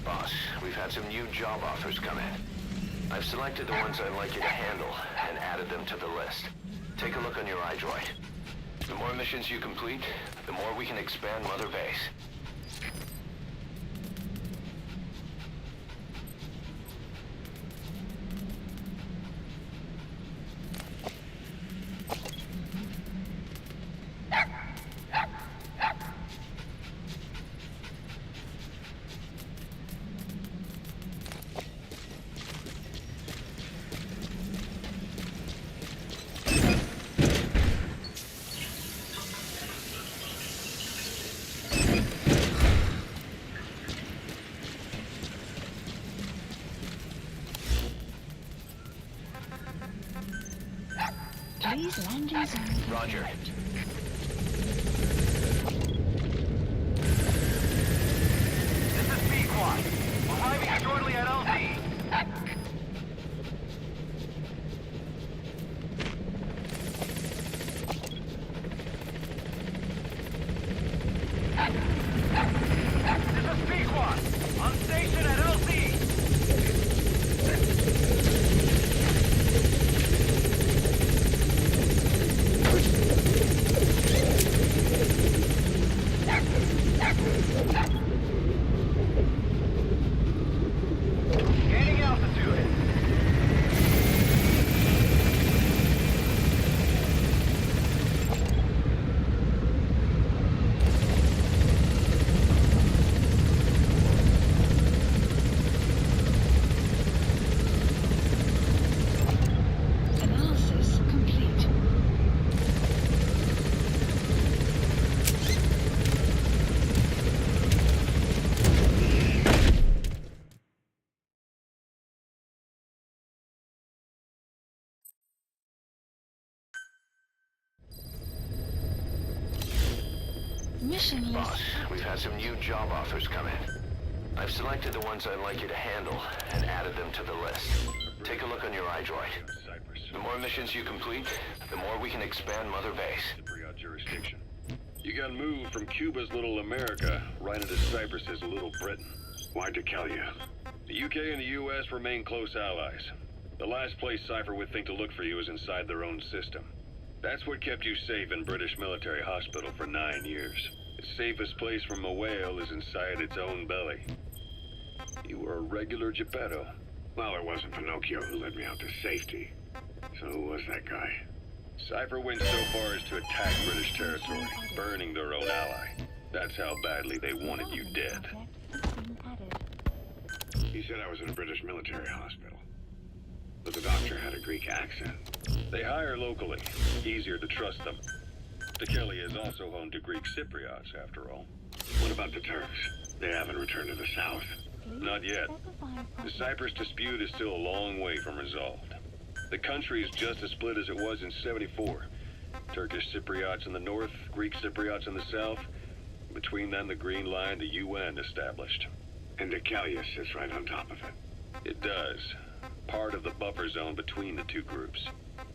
Boss, we've had some new job offers come in. I've selected the ones I'd like you to handle and added them to the list. Take a look on your iDroid. The more missions you complete, the more we can expand Mother Base. Please land your zone. Roger. This is B-Quad. Arriving shortly at LZ. This is B-Quad. On station at LZ. Gaining altitude. Analysis complete. Mission list. Boss, we've had some new job offers come in. I've selected the ones I'd like you to handle and added them to the list. Take a look on your iDroid. The more missions you complete, the more we can expand Mother Base. Cypriot jurisdiction. You got moved from Cuba's Little America right into Cyprus's Little Britain. Why Decalia? The UK and the US remain close allies. The last place Cypher would think to look for you is inside their own system. That's what kept you safe in British military hospital for 9 years. The safest place from a whale is inside its own belly. You were a regular Geppetto. Well, it wasn't Pinocchio who led me out to safety. So who was that guy? Cypher went so far as to attack British territory, burning their own ally. That's how badly they wanted you dead. He said I was in a British military hospital. But the doctor had a Greek accent. They hire locally. Easier to trust them. Decalia is also home to Greek Cypriots, after all. What about the Turks? They haven't returned to the south. Not yet. The Cyprus dispute is still a long way from resolved. The country is just as split as it was in '74. Turkish Cypriots in the north, Greek Cypriots in the south. Between them, the Green Line, the UN established. And Decalia sits right on top of it. It does. Part of the buffer zone between the two groups.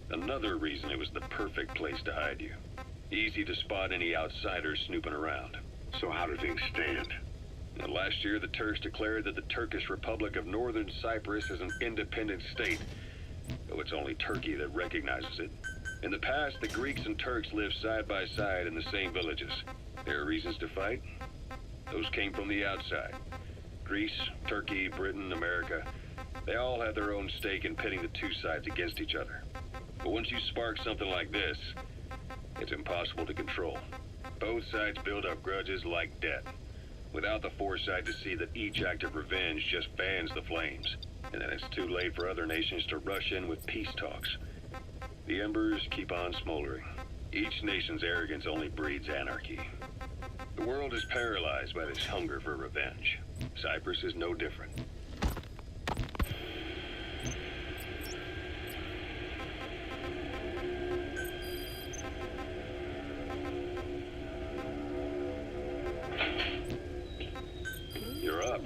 Another reason it was the perfect place to hide you. Easy to spot any outsiders snooping around. So how do things stand? Now, last year, the Turks declared that the Turkish Republic of Northern Cyprus is an independent state, though it's only Turkey that recognizes it. In the past, the Greeks and Turks lived side by side in the same villages. There are reasons to fight. Those came from the outside. Greece, Turkey, Britain, America, they all have their own stake in pitting the two sides against each other. But once you spark something like this, it's impossible to control. Both sides build up grudges like debt, without the foresight to see that each act of revenge just fans the flames. And then it's too late for other nations to rush in with peace talks. The embers keep on smoldering. Each nation's arrogance only breeds anarchy. The world is paralyzed by this hunger for revenge. Cyprus is no different. You're up.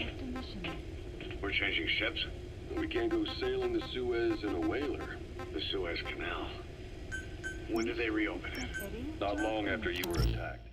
We're changing ships? We can't go sailing the Suez in a whaler. The Suez Canal. When did they reopen it? Not long after you were attacked.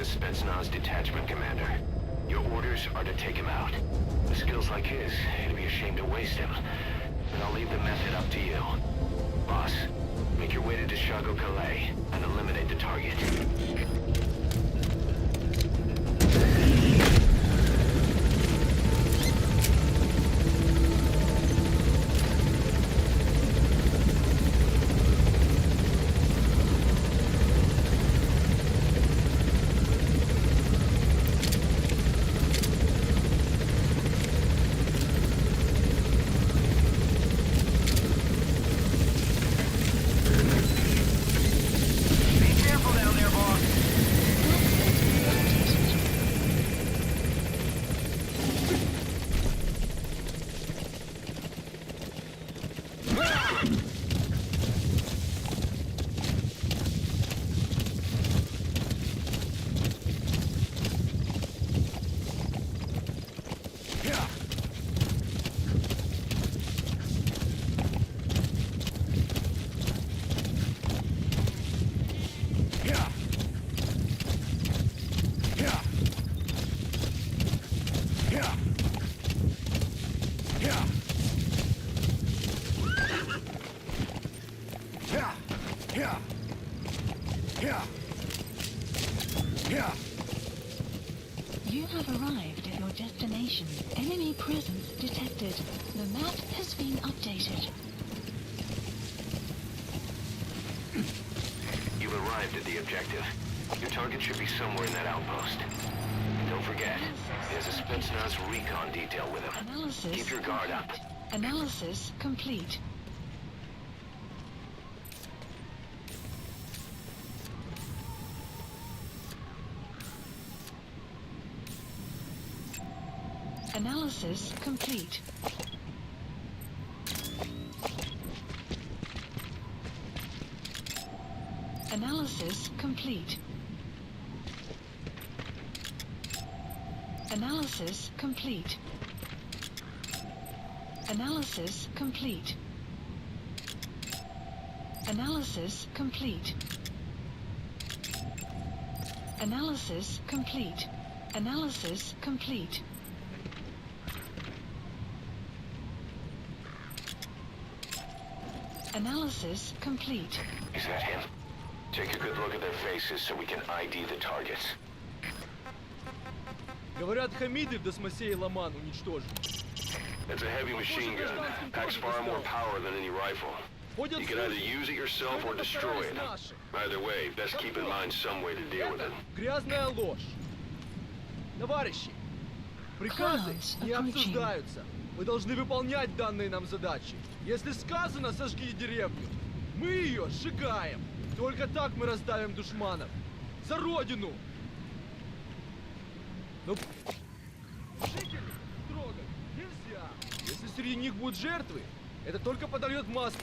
a Spetsnaz detachment commander. Your orders are to take him out. With skills like his, it'd be a shame to waste him. But I'll leave the method up to you. Boss, make your way to Dishago Calais and eliminate the target. Be careful down there, boss. You have arrived at your destination. Enemy presence detected. The map has been updated. You've arrived at the objective. Your target should be somewhere in that outpost. And don't forget, there's a Spetsnaz recon detail with him. Analysis Keep your guard up. complete. Analysis complete. Analysis complete. Analysis complete. Analysis complete. Analysis complete. Analysis complete. Analysis complete. Analysis complete. Analysis complete. Is that him? Take a good look at their faces so we can ID the targets. Говорят, Хамиды в Досмосее Ломан уничтожен. It's a heavy machine gun. Packs far more power than any rifle. Ходят You can either слухи, use it yourself что or это destroy постарались it. наши. Either way, best keep in mind some way to deal with it. Это грязная ложь. Товарищи, приказы Clouds не approaching. обсуждаются. Мы должны выполнять данные нам задачи. Если сказано «сожги деревню», мы ее сжигаем. Только так мы раздавим душманов. За родину! Но жителей трогать нельзя. Если среди них будут жертвы, это только подольет масло.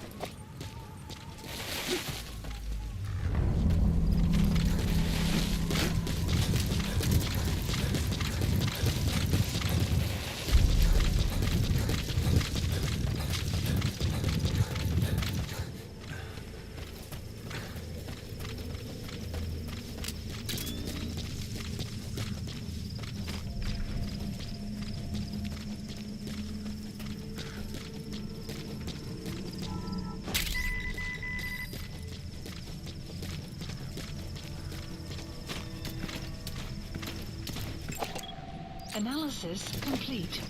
Analysis complete.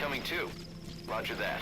coming too. Roger that.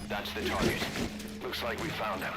That's the target. Looks like we found him.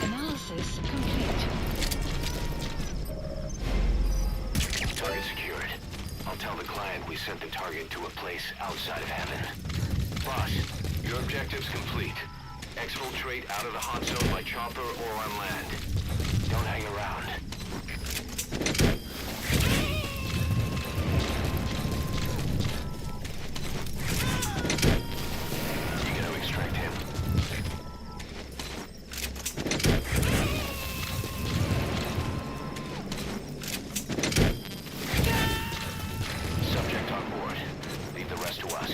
Analysis complete. Target secured. I'll tell the client we sent the target to a place outside of heaven. Boss, your objective's complete. Exfiltrate out of the hot zone by chopper or on land. Don't hang around. You gotta extract him. Subject on board. Leave the rest to us.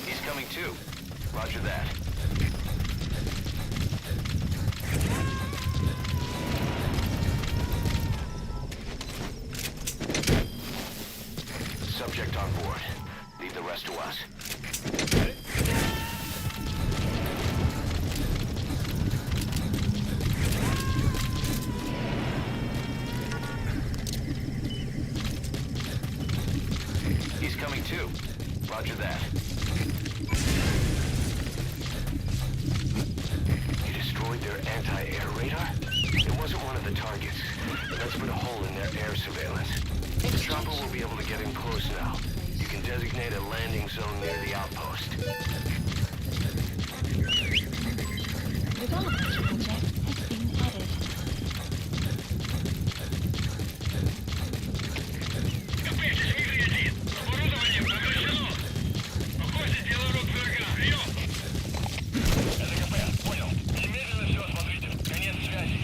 He's coming too. Roger that. Subject on board. Leave the rest to us. He's coming too. Roger that. You destroyed their anti-air radar? It wasn't one of the targets, but that's put a hole in their air surveillance. The chopper will be able to get in close now. You can designate a landing zone near the outpost. Development project has been added. Оборудование прекращено! Похоже, дело рук врага. Прием! Это КП, понял. Немедленно все осмотрите. Конец связи.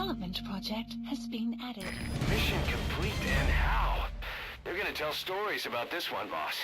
development project has been added. Mission complete, and how? They're gonna tell stories about this one, boss.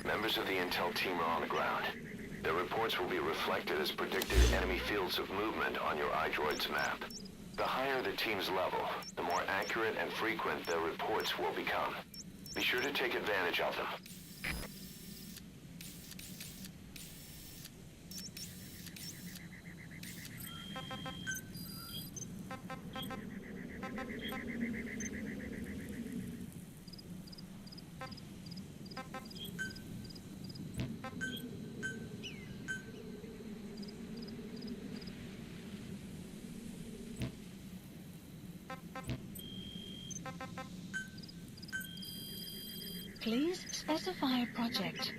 Members of the intel team are on the ground. Their reports will be reflected as predicted enemy fields of movement on your iDroid's map. The higher the team's level, the more accurate and frequent their reports will become. Be sure to take advantage of them. Please specify a project.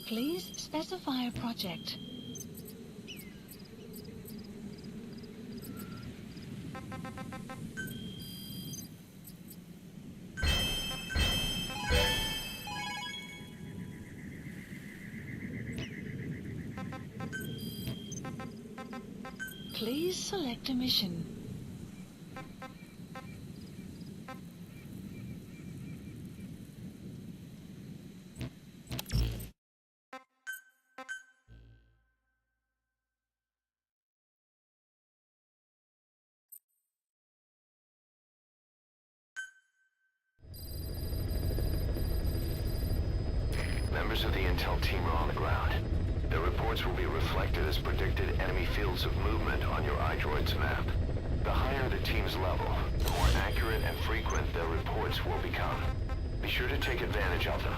Please specify a project. Please select a mission. Members of the intel team are on the ground. Their reports will be reflected as predicted enemy fields of movement on your iDroid's map. The higher the team's level, the more accurate and frequent their reports will become. Be sure to take advantage of them.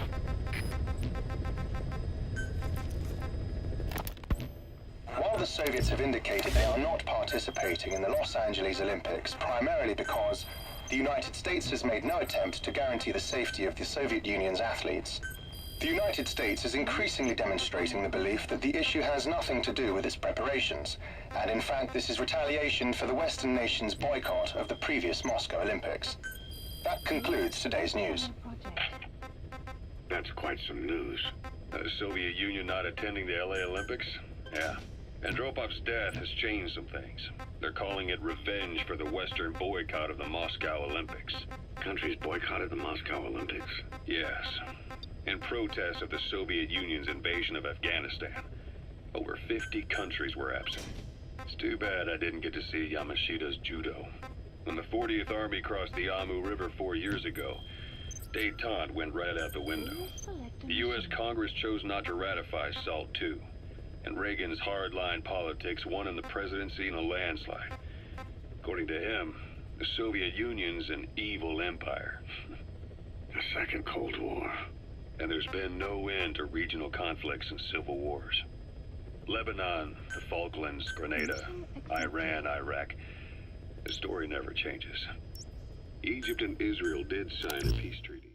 While the Soviets have indicated they are not participating in the Los Angeles Olympics, primarily because the United States has made no attempt to guarantee the safety of the Soviet Union's athletes, the United States is increasingly demonstrating the belief that the issue has nothing to do with its preparations, and in fact this is retaliation for the Western nations' boycott of the previous Moscow Olympics. That concludes today's news. That's quite some news. The Soviet Union not attending the LA Olympics? Yeah. Andropov's death has changed some things. They're calling it revenge for the Western boycott of the Moscow Olympics. Countries boycotted the Moscow Olympics. Yes. In protest of the Soviet Union's invasion of Afghanistan. Over 50 countries were absent. It's too bad I didn't get to see Yamashita's judo. When the 40th Army crossed the Amu River 4 years ago, détente went right out the window. The U.S. Congress chose not to ratify SALT II, and Reagan's hardline politics won in the presidency in a landslide. According to him, the Soviet Union's an evil empire. A second Cold War. And there's been no end to regional conflicts and civil wars. Lebanon, the Falklands, Grenada, Iran, Iraq. The story never changes. Egypt and Israel did sign a peace treaty.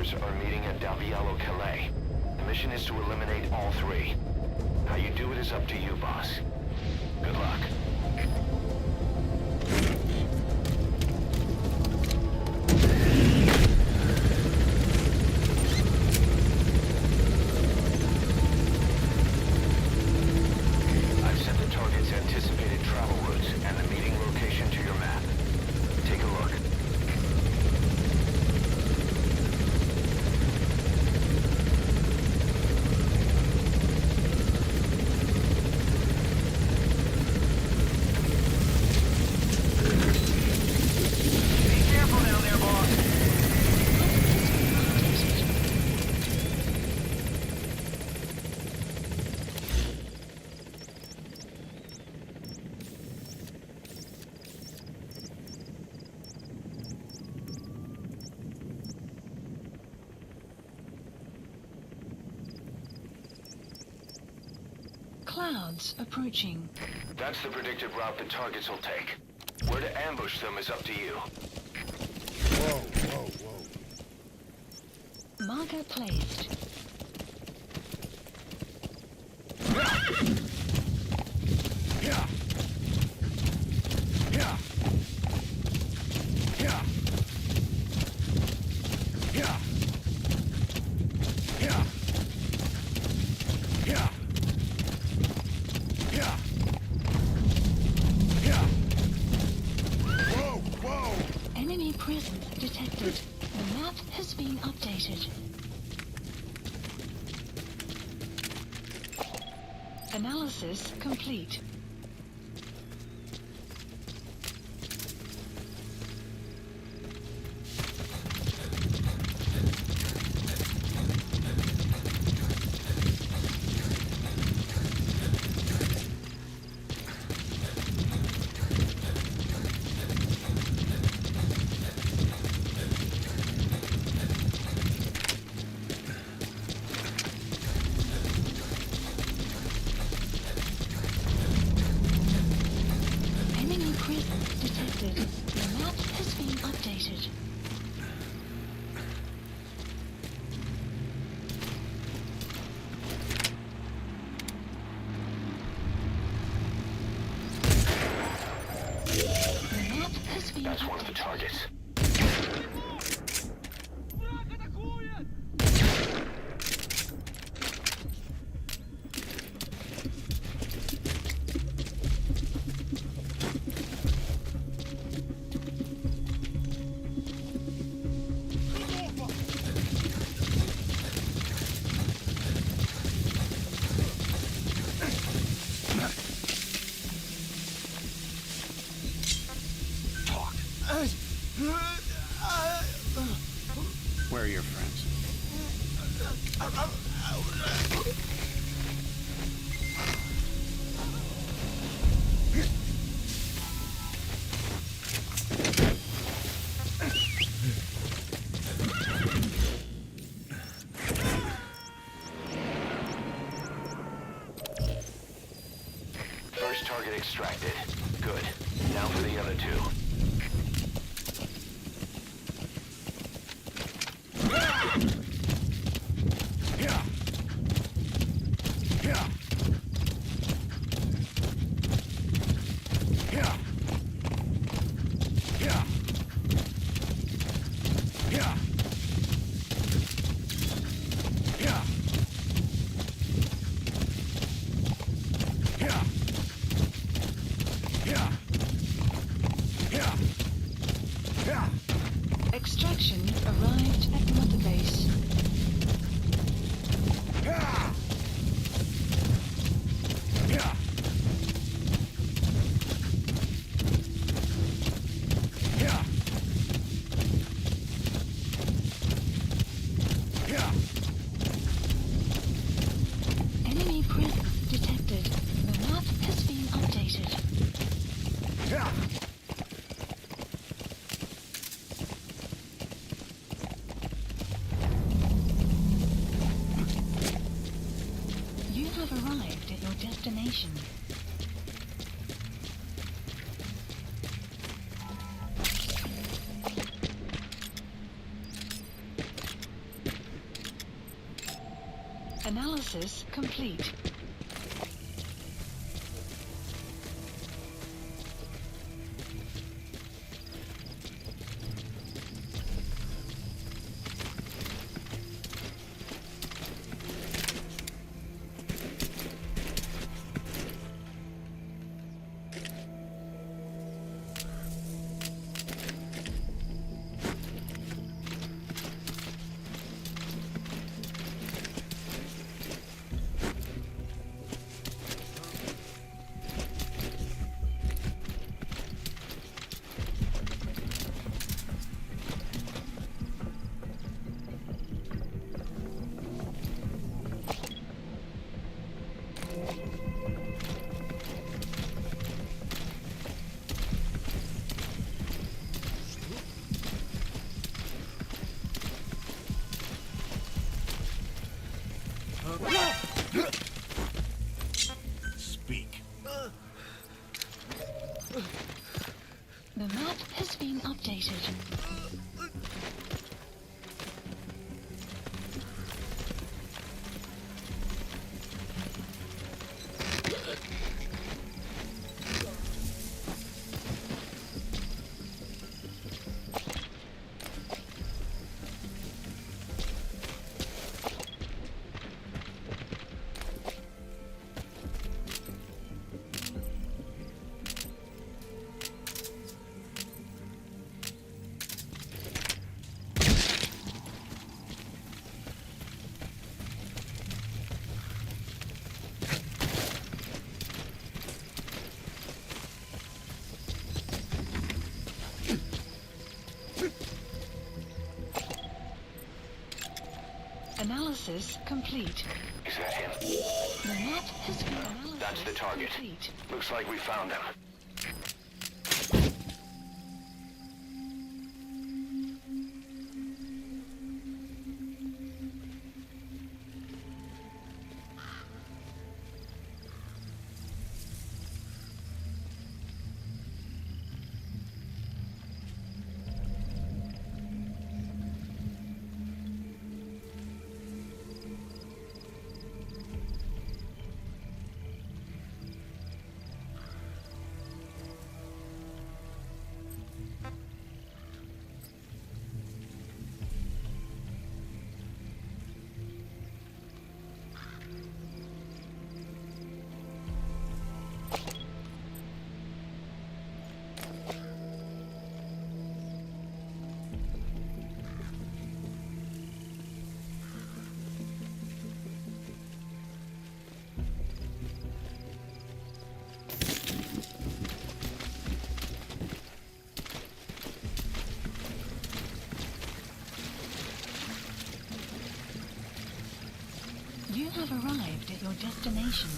officers are meeting at Dalviello Calais. The mission is to eliminate all three. How you do it is up to you, boss. Good luck. I've sent the target's anticipated travel routes and the meeting location to your map. Take a look. Be careful down there, boss. Clouds approaching. That's the predicted route the targets will take. Where to ambush them is up to you. Marker placed. Enemy presence detected. The map has been updated. Analysis complete. Enemy presence detected. The map has been updated. The map has been That's one of the updated. targets. Враг атакует! Where are your friends? First target extracted. Good. Now for the other two. Extraction arrived at Mother Base. Enemy presence detected. The map has been updated. You have arrived at your destination. Analysis complete. Speak. The map has been updated. Analysis complete. Is that him? The map has been analysis That's the target. complete. Looks like we found him. You have arrived at your destination.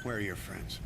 Where are your friends?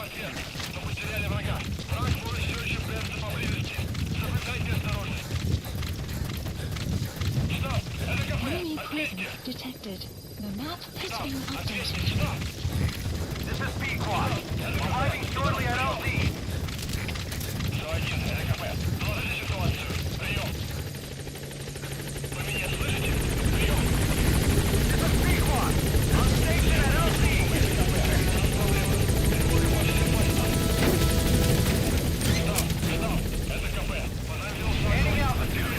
ответ. Мы потеряли врага. Враг может все еще прятаться поблизости. Соблюдайте осторожность. Стоп! Это кафе! Enemy Ответьте! presence detected. The map has been Ответьте! updated. Стоп! This is P-Quad. Arriving shortly at LZ. 101, это кафе. Доложите ситуацию. Прием. Вы меня слышите? Прием. This is P-Quad. On station at LZ. Стоп! Это кафе. Понравился. Enemy altitude.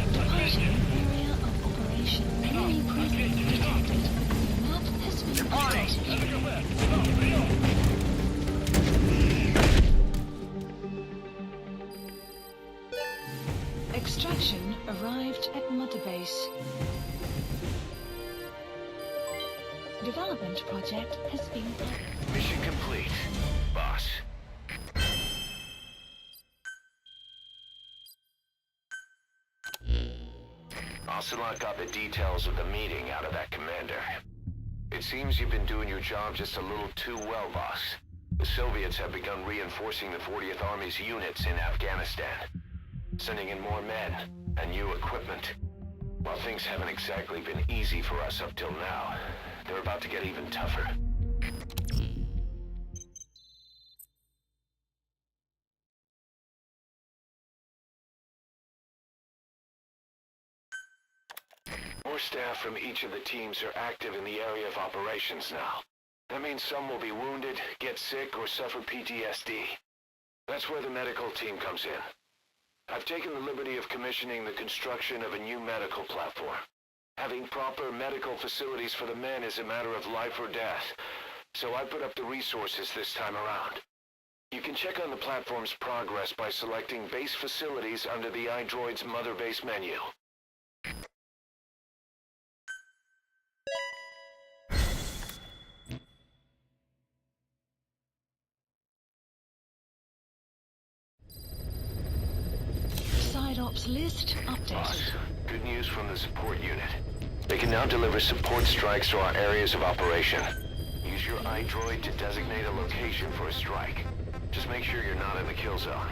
Departing area of operation. Enemy presence detected. The map has been updated. Extraction arrived at Mother Base. Development project has been... Mission complete, boss. Ocelot got the details of the meeting out of that commander. It seems you've been doing your job just a little too well, boss. The Soviets have begun reinforcing the 40th Army's units in Afghanistan, sending in more men and new equipment. While things haven't exactly been easy for us up till now, they're about to get even tougher. More staff from each of the teams are active in the area of operations now. That means some will be wounded, get sick, or suffer PTSD. That's where the medical team comes in. I've taken the liberty of commissioning the construction of a new medical platform. Having proper medical facilities for the men is a matter of life or death, so I put up the resources this time around. You can check on the platform's progress by selecting base facilities under the iDroid's Mother Base menu. Side ops list updated. Boss, good news from the support unit. They can now deliver support strikes to our areas of operation. Use your iDroid to designate a location for a strike. Just make sure you're not in the kill zone.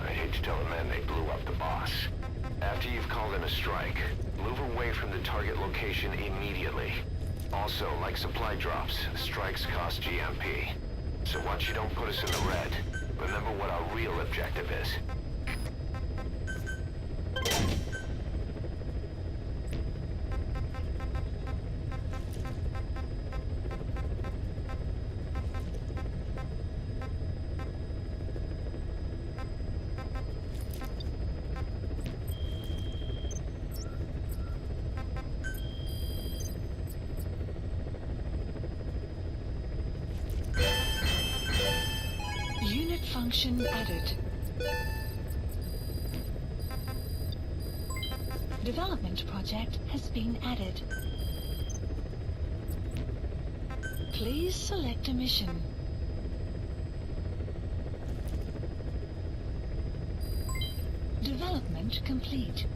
I hate to tell the men they blew up the boss. After you've called in a strike, move away from the target location immediately. Also, like supply drops, strikes cost GMP. So once you don't put us in the red, remember what our real objective is. Unit function added. Development project has been added. Please select a mission. Development complete.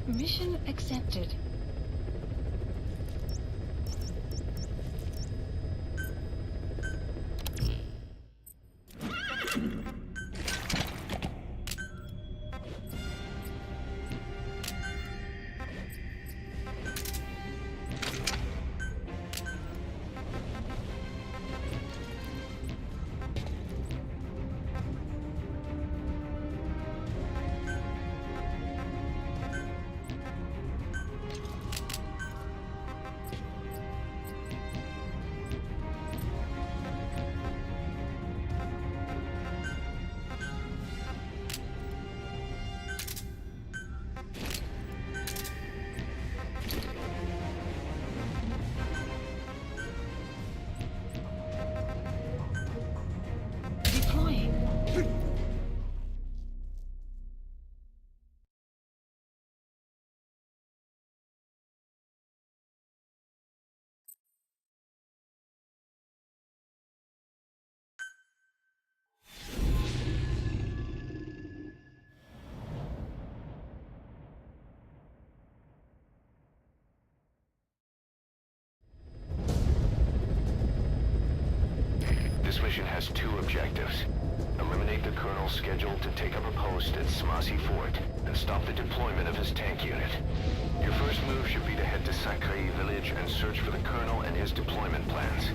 Mission accepted. 2 objectives. Eliminate the colonel scheduled to take up a post at Smasi Fort and stop the deployment of his tank unit. Your first move should be to head to Sakai village and search for the colonel and his deployment plans.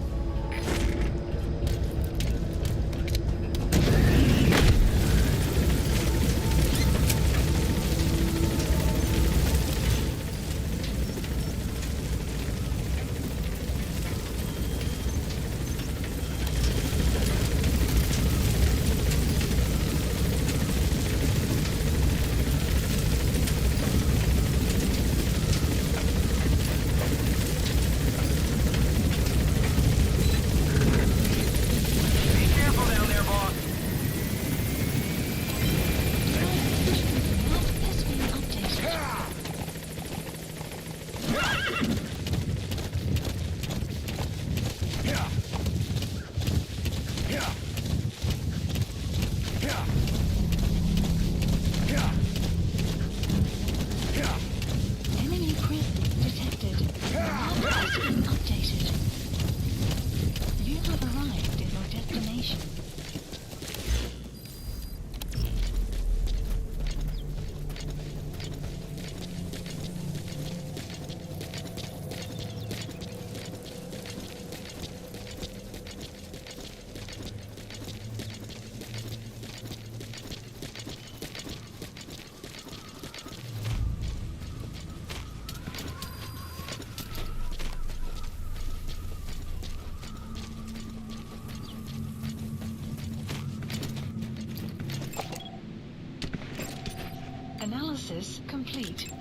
Analysis complete.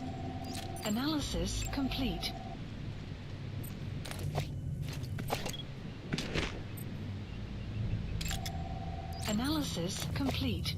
Analysis complete. Analysis complete.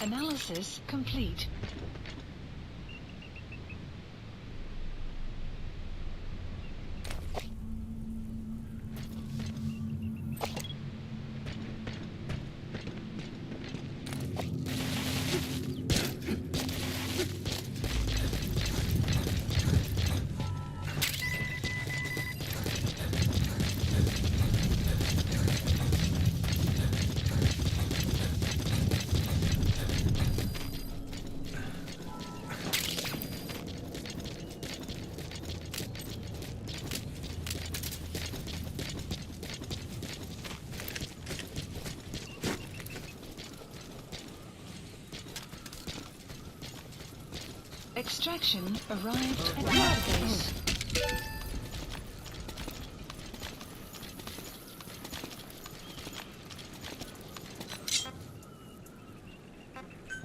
Analysis complete. Extraction arrived at database.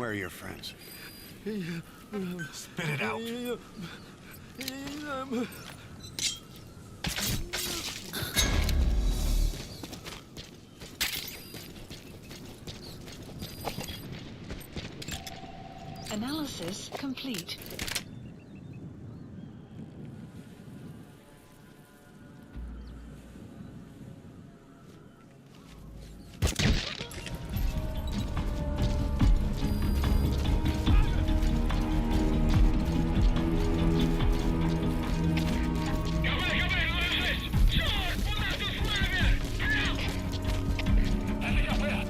Where are your friends? Spit it out. Analysis complete.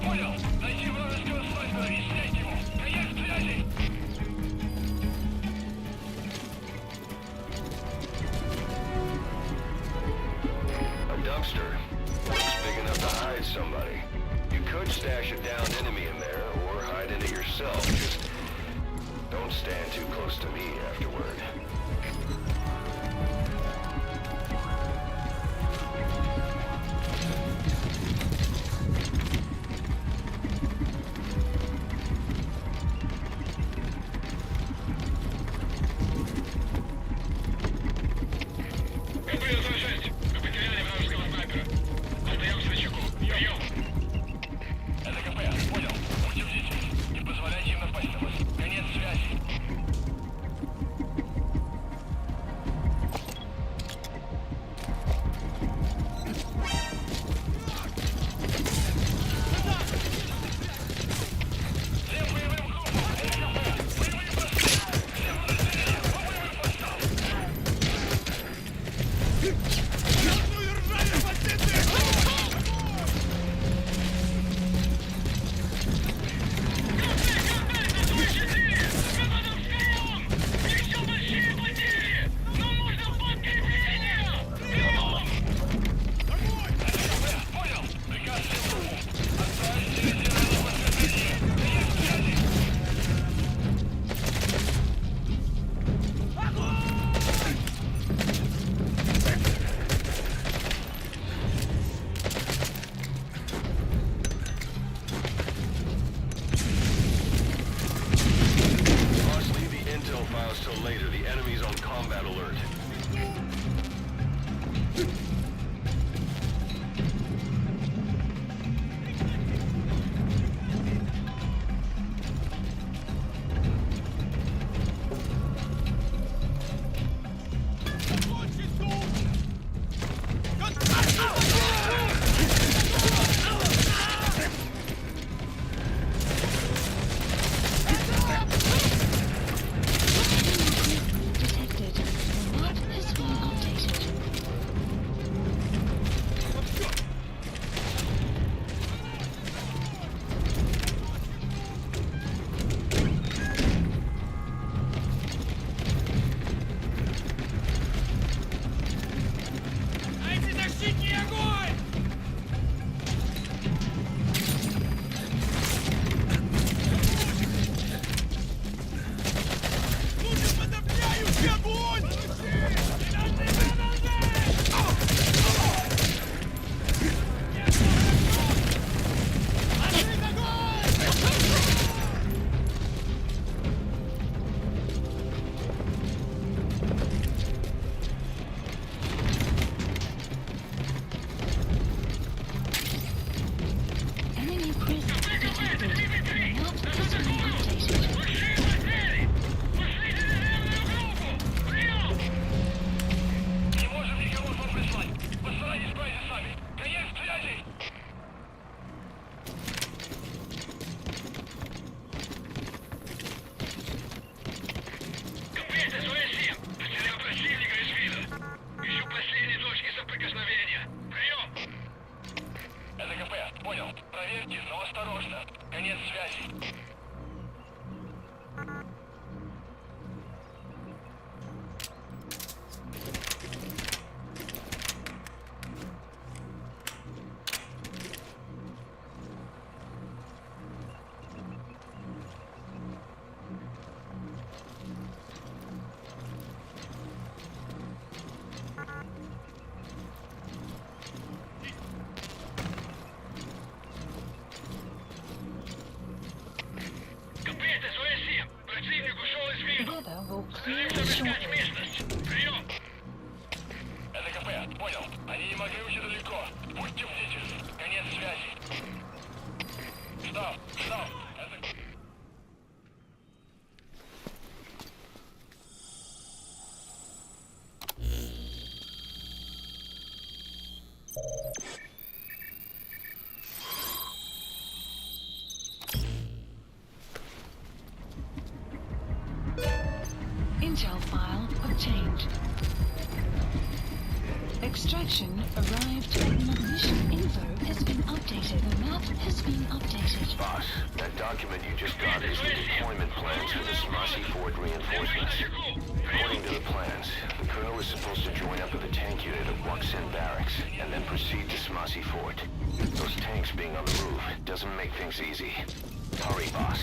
Понял. Найти вражеского снайпера и снять его. Конец связи. A dumpster. Looks big enough to hide somebody. You could stash a downed enemy in there, or hide in it yourself. Just don't stand too close to me afterward. КП-06. Мы потеряли вражеского снайпера. Отдаем свечку. Прием. Это КП. Понял. Будьте бдительны. Не позволяйте им напасть на вас. Конец связи. Всем боевым группам. Это КП. Боевые посты. Всем подразделениям. По боевым постам. Понял. Приказ всем группам. Отправить диверсионное подкрепление. Конец связи. Boss, leave the intel files till later. The enemy's on combat alert. Detected. The map clear shortly. Прием! Это КП, понял. Они не могли уйти далеко. Будьте бдительны. Конец связи. Стоп, стоп. Это... Intel file obtained. Extraction arrived and the mission info has been updated. The map has been updated. Boss, that document you just got is the deployment plans for the Smasi Fort reinforcements. According to the plans, the colonel is supposed to join up with a tank unit at Waksin Barracks and then proceed to Smasi Fort. Those tanks being on the move doesn't make things easy. Hurry, boss.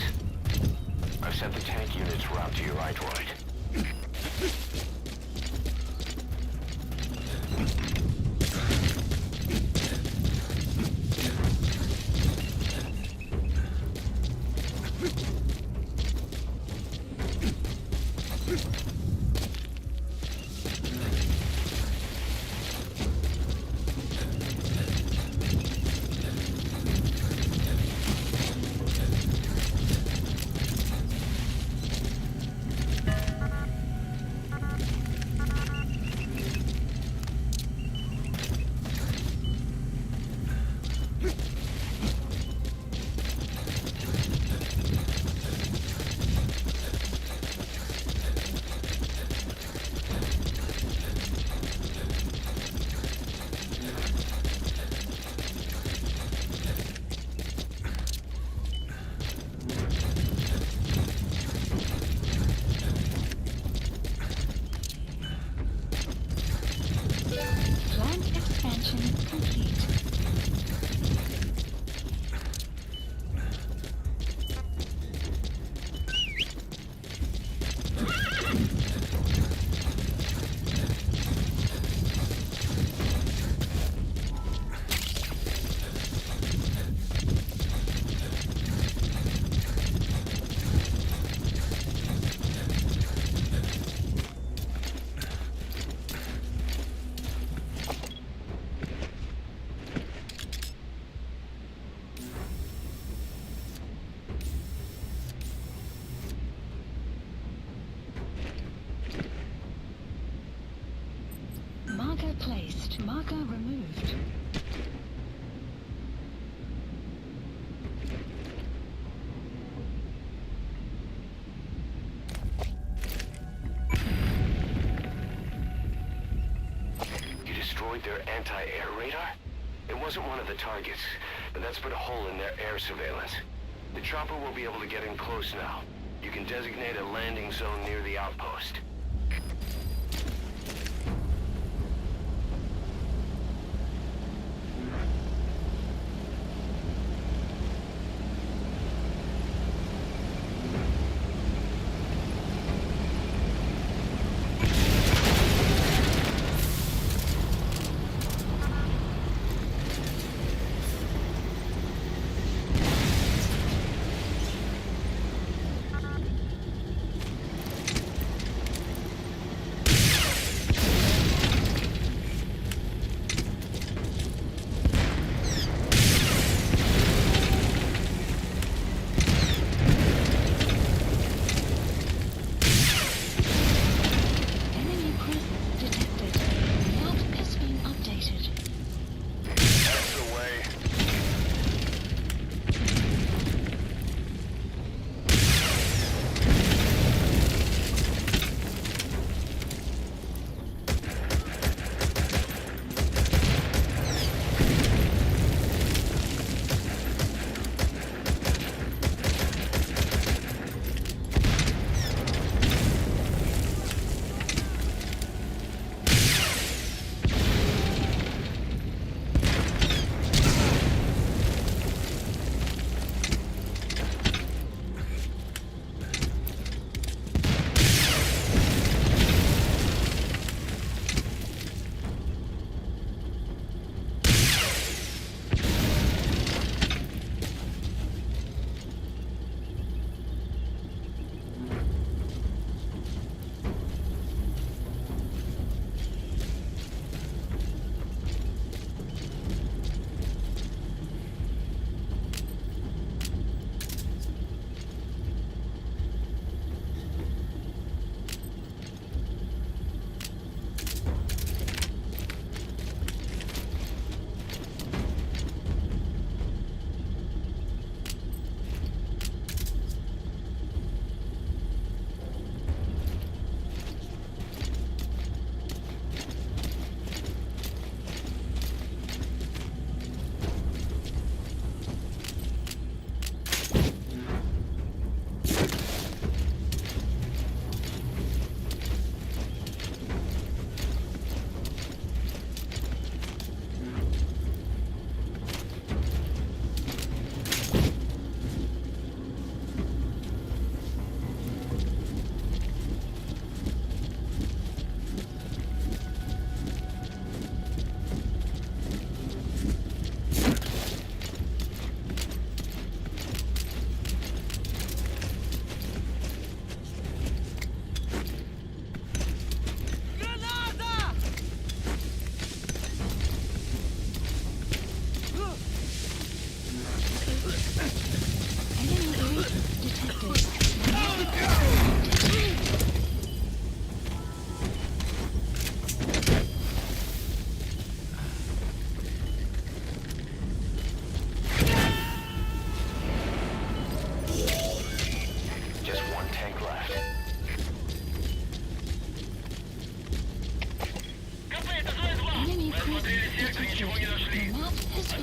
I've sent the tank unit's route to your iDroid. Plant expansion complete. Marker placed. Marker removed. You destroyed their anti-air radar? It wasn't one of the targets, but that's put a hole in their air surveillance. The chopper will be able to get in close now. You can designate a landing zone near the outpost.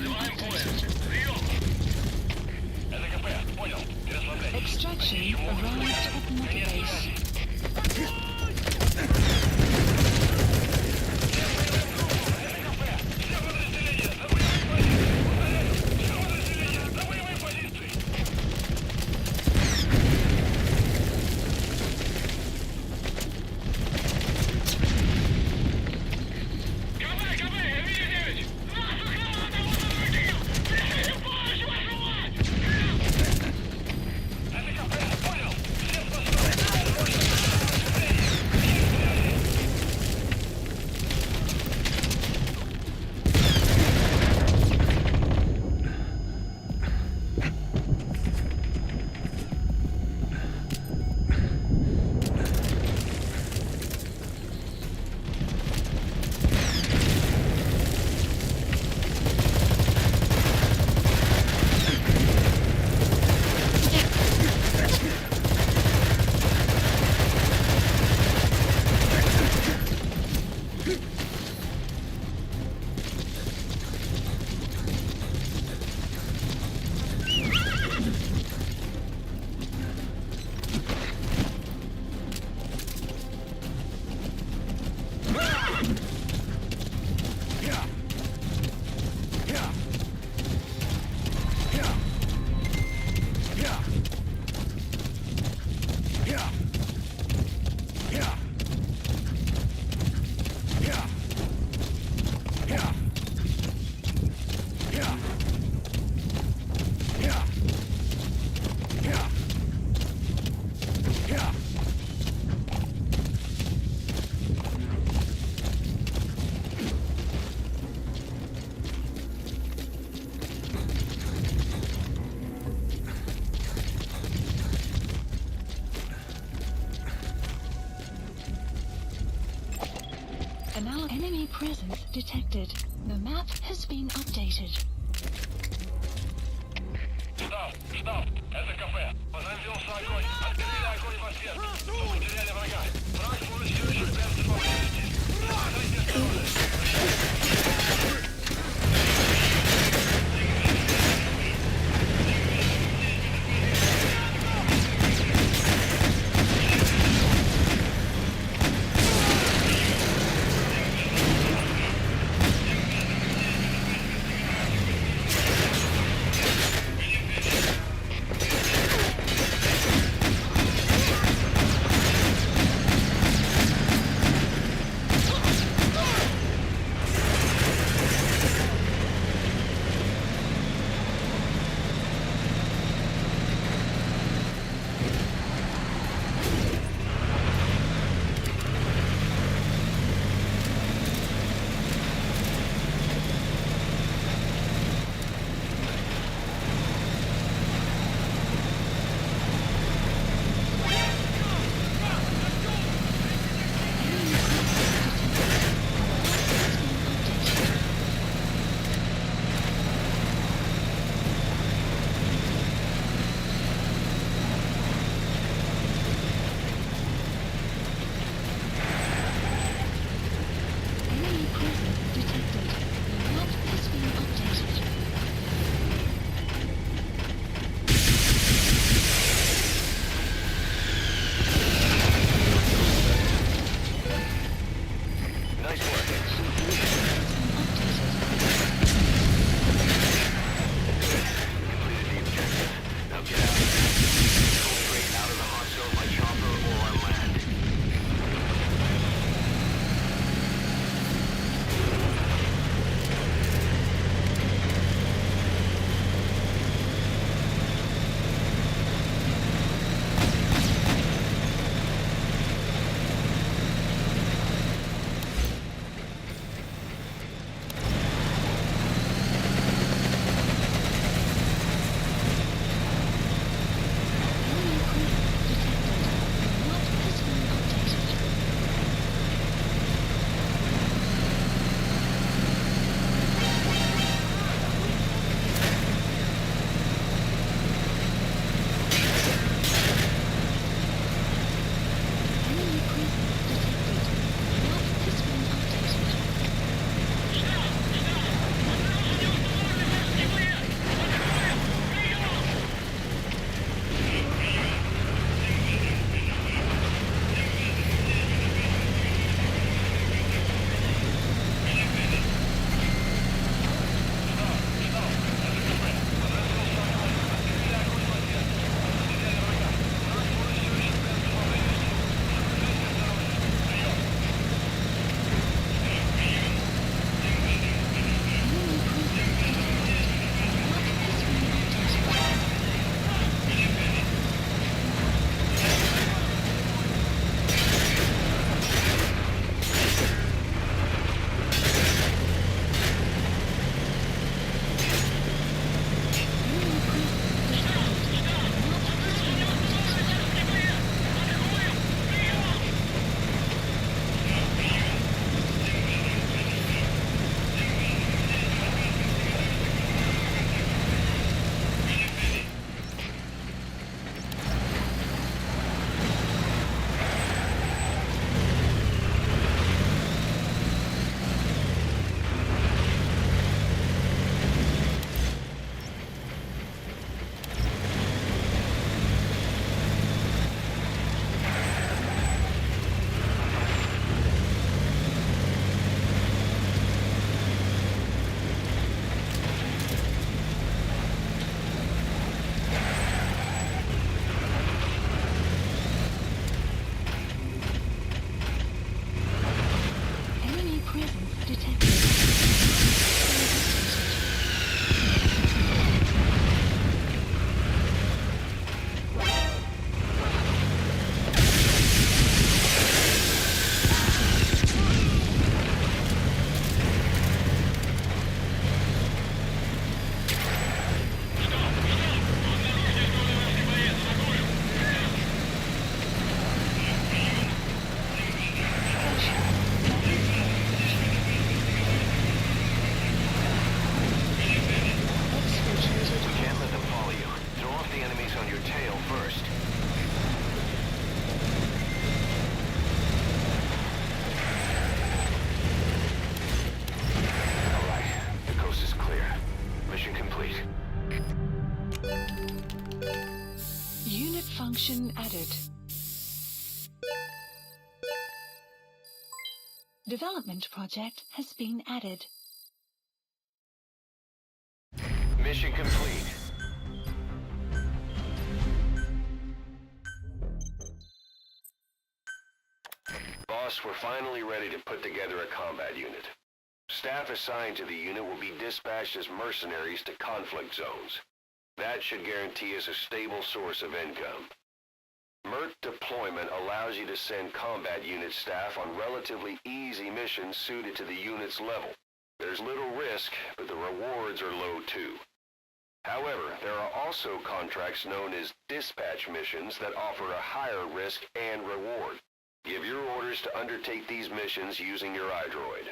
being updated. СКП, понял. Не расслабляйтесь. Extraction arrived at mother base. Enemy presence detected. The map has been updated. Штаб, штаб, это КП. Возразился огонь. Открыли огонь в ответ. Мы потеряли врага. Враг может все еще прятаться поблизости. Откройте осторожно. Development project has been added. Mission complete. Boss, we're finally ready to put together a combat unit. Staff assigned to the unit will be dispatched as mercenaries to conflict zones. That should guarantee us a stable source of income. MERT deployment allows you to send combat unit staff on relatively easy missions suited to the unit's level. There's little risk, but the rewards are low too. However, there are also contracts known as dispatch missions that offer a higher risk and reward. Give your orders to undertake these missions using your iDroid.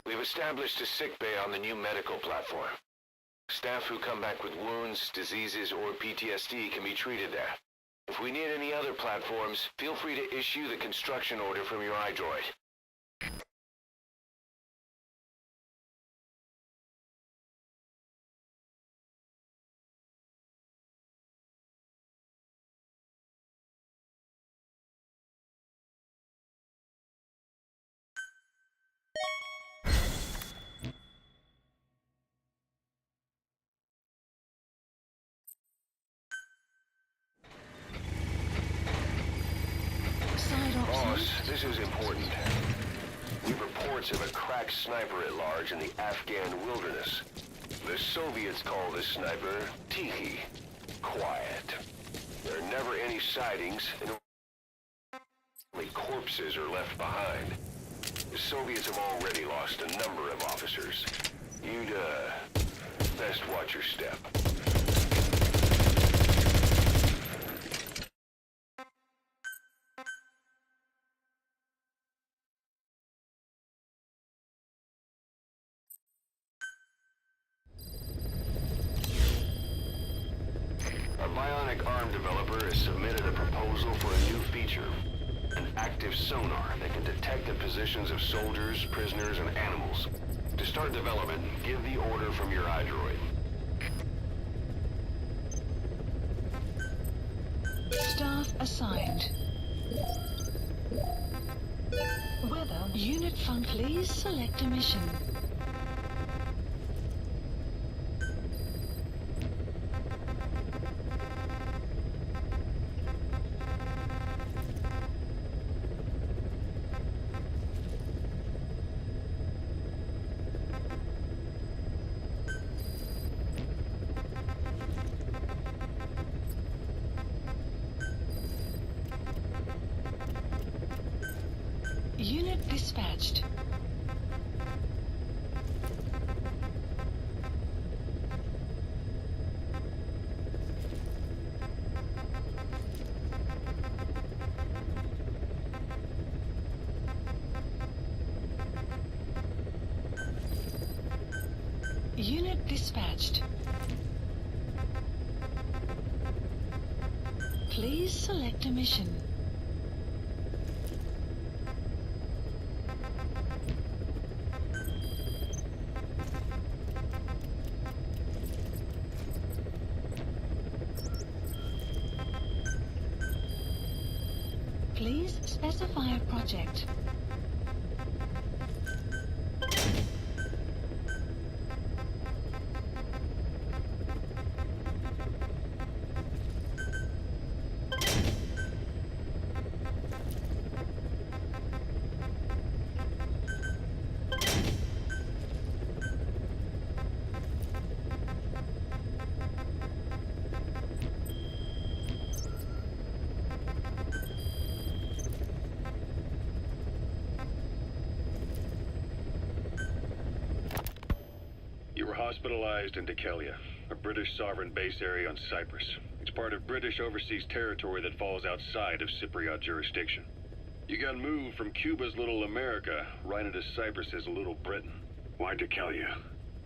We've established a sick bay on the new medical platform. Staff who come back with wounds, diseases, or PTSD can be treated there. If we need any other platforms, feel free to issue the construction order from your iDroid. Boss, this is important. We have reports of a crack sniper at large in the Afghan wilderness. The Soviets call this sniper Tiki, quiet. There are never any sightings, and only corpses are left behind. The Soviets have already lost a number of officers. You'd, best watch your step. A bionic arm developer has submitted a proposal for a new feature. An active sonar that can detect the positions of soldiers, prisoners, and animals. To start development, give the order from your iDroid. Staff assigned. Weather. Unit please select a mission. Unit dispatched. Unit dispatched. Please select a mission. Please specify a project. You were hospitalized in Dekelia, a British sovereign base area on Cyprus. It's part of British overseas territory that falls outside of Cypriot jurisdiction. You got moved from Cuba's Little America right into Cyprus's Little Britain. Why Dekelia?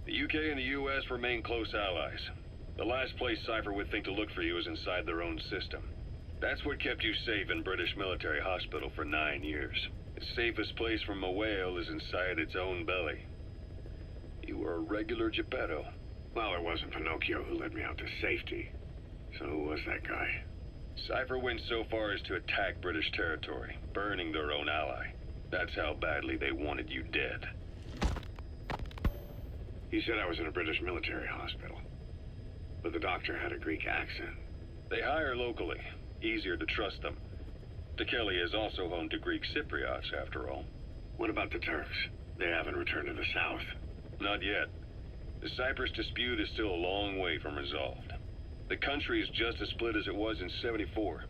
The UK and the US remain close allies. The last place Cypher would think to look for you is inside their own system. That's what kept you safe in British military hospital for 9 years. The safest place from a whale is inside its own belly. You were a regular Geppetto. Well, it wasn't Pinocchio who led me out to safety. So who was that guy? Cypher went so far as to attack British territory, burning their own ally. That's how badly they wanted you dead. He said I was in a British military hospital. But the doctor had a Greek accent. They hire locally. Easier to trust them. Tekeli is also home to Greek Cypriots, after all. What about the Turks? They haven't returned to the south. Not yet. The Cyprus dispute is still a long way from resolved. The country is just as split as it was in '74.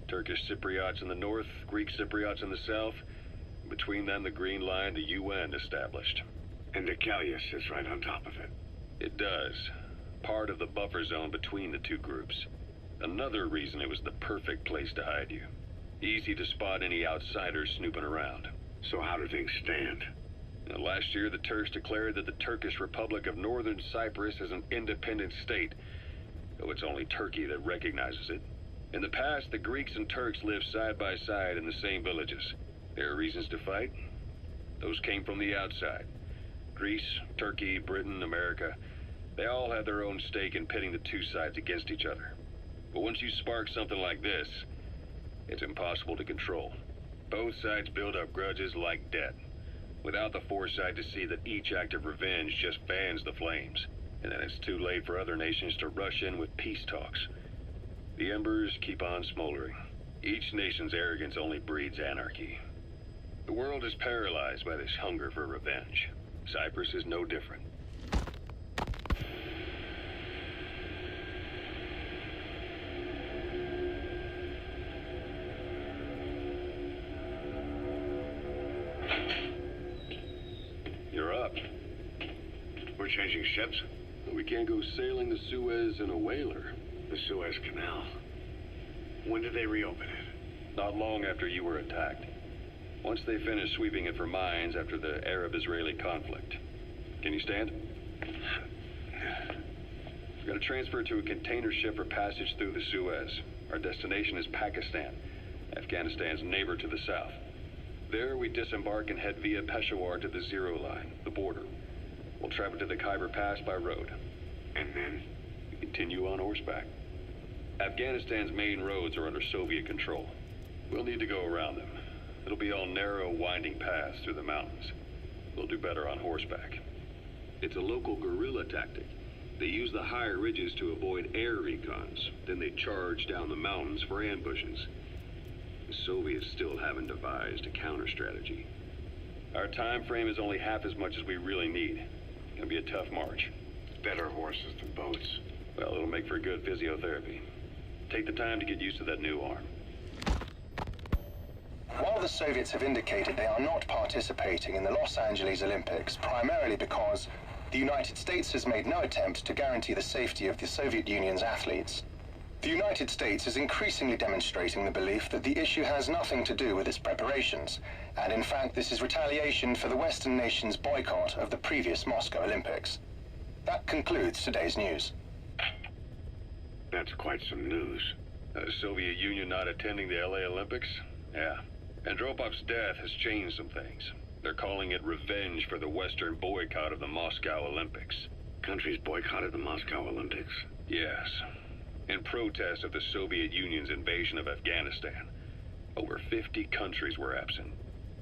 Turkish Cypriots in the north, Greek Cypriots in the south. Between them, the Green Line, the UN established. And Tekeli sits right on top of it. It does. Part of the buffer zone between the two groups. Another reason it was the perfect place to hide you. Easy to spot any outsiders snooping around. So how do things stand? Now, last year, the Turks declared that the Turkish Republic of Northern Cyprus is an independent state, though it's only Turkey that recognizes it. In the past, the Greeks and Turks lived side by side in the same villages. There are reasons to fight. Those came from the outside. Greece, Turkey, Britain, America, they all had their own stake in pitting the two sides against each other. But once you spark something like this, it's impossible to control. Both sides build up grudges like debt, without the foresight to see that each act of revenge just fans the flames, and then it's too late for other nations to rush in with peace talks. The embers keep on smoldering. Each nation's arrogance only breeds anarchy. The world is paralyzed by this hunger for revenge. Cyprus is no different. You're up. We're changing ships? We can't go sailing the Suez in a whaler. The Suez Canal. When did they reopen it? Not long after you were attacked. Once they finished sweeping it for mines after the Arab-Israeli conflict. Can you stand? We've got to transfer to a container ship for passage through the Suez. Our destination is Pakistan, Afghanistan's neighbor to the south. There, we disembark and head via Peshawar to the Zero Line, the border. We'll travel to the Khyber Pass by road. And then? We continue on horseback. Afghanistan's main roads are under Soviet control. We'll need to go around them. It'll be all narrow, winding paths through the mountains. We'll do better on horseback. It's a local guerrilla tactic. They use the higher ridges to avoid air recons. Then they charge down the mountains for ambushes. The Soviets still haven't devised a counter-strategy. Our time frame is only half as much as we really need. It's gonna be a tough march. Better horses than boats. Well, it'll make for good physiotherapy. Take the time to get used to that new arm. While the Soviets have indicated they are not participating in the Los Angeles Olympics, primarily because the United States has made no attempt to guarantee the safety of the Soviet Union's athletes, the United States is increasingly demonstrating the belief that the issue has nothing to do with its preparations, and in fact this is retaliation for the Western nations' boycott of the previous Moscow Olympics. That concludes today's news. That's quite some news. The Soviet Union not attending the LA Olympics? Yeah. Andropov's death has changed some things. They're calling it revenge for the Western boycott of the Moscow Olympics. Countries boycotted the Moscow Olympics? Yes. In protest of the Soviet Union's invasion of Afghanistan. Over 50 countries were absent.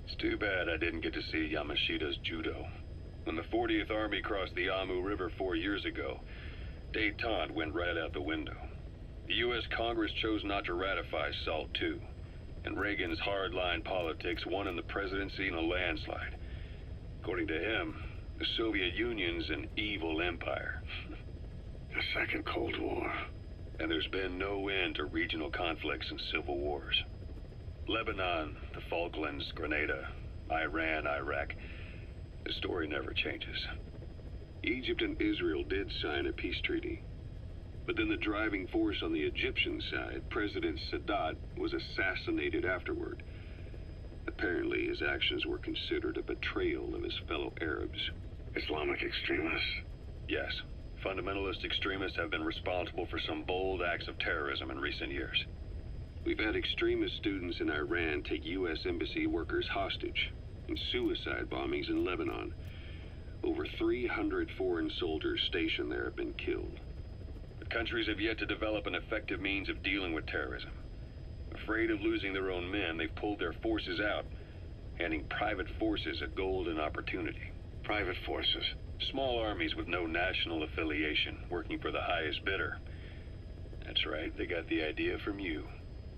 It's too bad I didn't get to see Yamashita's judo. When the 40th Army crossed the Amu River 4 years ago, détente went right out the window. The U.S. Congress chose not to ratify SALT II, and Reagan's hardline politics won him the presidency in a landslide. According to him, the Soviet Union's an evil empire. The Second Cold War. And there's been no end to regional conflicts and civil wars. Lebanon, the Falklands, Grenada, Iran, Iraq. The story never changes. Egypt and Israel did sign a peace treaty. But then the driving force on the Egyptian side, President Sadat, was assassinated afterward. Apparently, his actions were considered a betrayal of his fellow Arabs. Islamic extremists? Yes. Fundamentalist extremists have been responsible for some bold acts of terrorism in recent years. We've had extremist students in Iran take U.S. embassy workers hostage, and suicide bombings in Lebanon. Over 300 foreign soldiers stationed there have been killed. The countries have yet to develop an effective means of dealing with terrorism. Afraid of losing their own men, they've pulled their forces out, handing private forces a golden opportunity. Private forces. Small armies with no national affiliation, working for the highest bidder. That's right, they got the idea from you.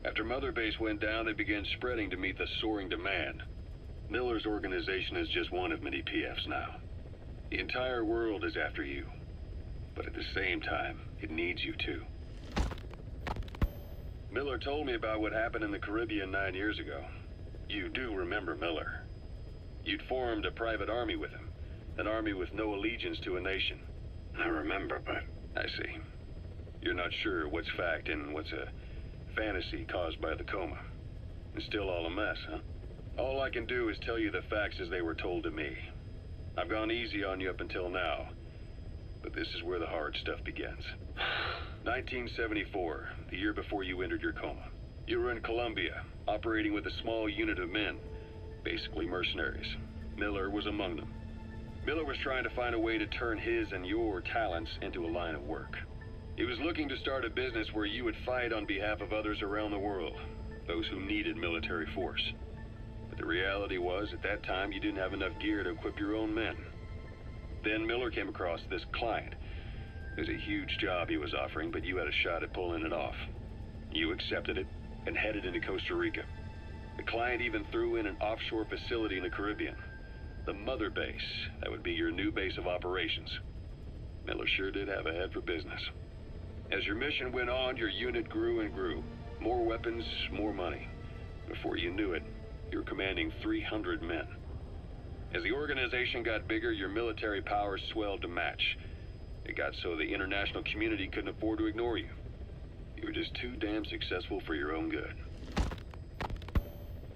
After Mother Base went down, they began spreading to meet the soaring demand. Miller's organization is just one of many PFs now. The entire world is after you. But at the same time, it needs you too. Miller told me about what happened in the Caribbean 9 years ago. You do remember Miller. You'd formed a private army with him. An army with no allegiance to a nation. I remember, but I see. You're not sure what's fact and what's a fantasy caused by the coma. It's still all a mess, huh? All I can do is tell you the facts as they were told to me. I've gone easy on you up until now, but this is where the hard stuff begins. 1974, the year before you entered your coma. You were in Colombia, operating with a small unit of men, basically mercenaries. Miller was among them. Miller was trying to find a way to turn his and your talents into a line of work. He was looking to start a business where you would fight on behalf of others around the world, those who needed military force. But the reality was, at that time, you didn't have enough gear to equip your own men. Then Miller came across this client. It was a huge job he was offering, but you had a shot at pulling it off. You accepted it and headed into Costa Rica. The client even threw in an offshore facility in the Caribbean. The Mother Base, that would be your new base of operations. Miller sure did have a head for business. As your mission went on, your unit grew and grew. More weapons, more money. Before you knew it, you were commanding 300 men. As the organization got bigger, your military powers swelled to match. It got so the international community couldn't afford to ignore you. You were just too damn successful for your own good.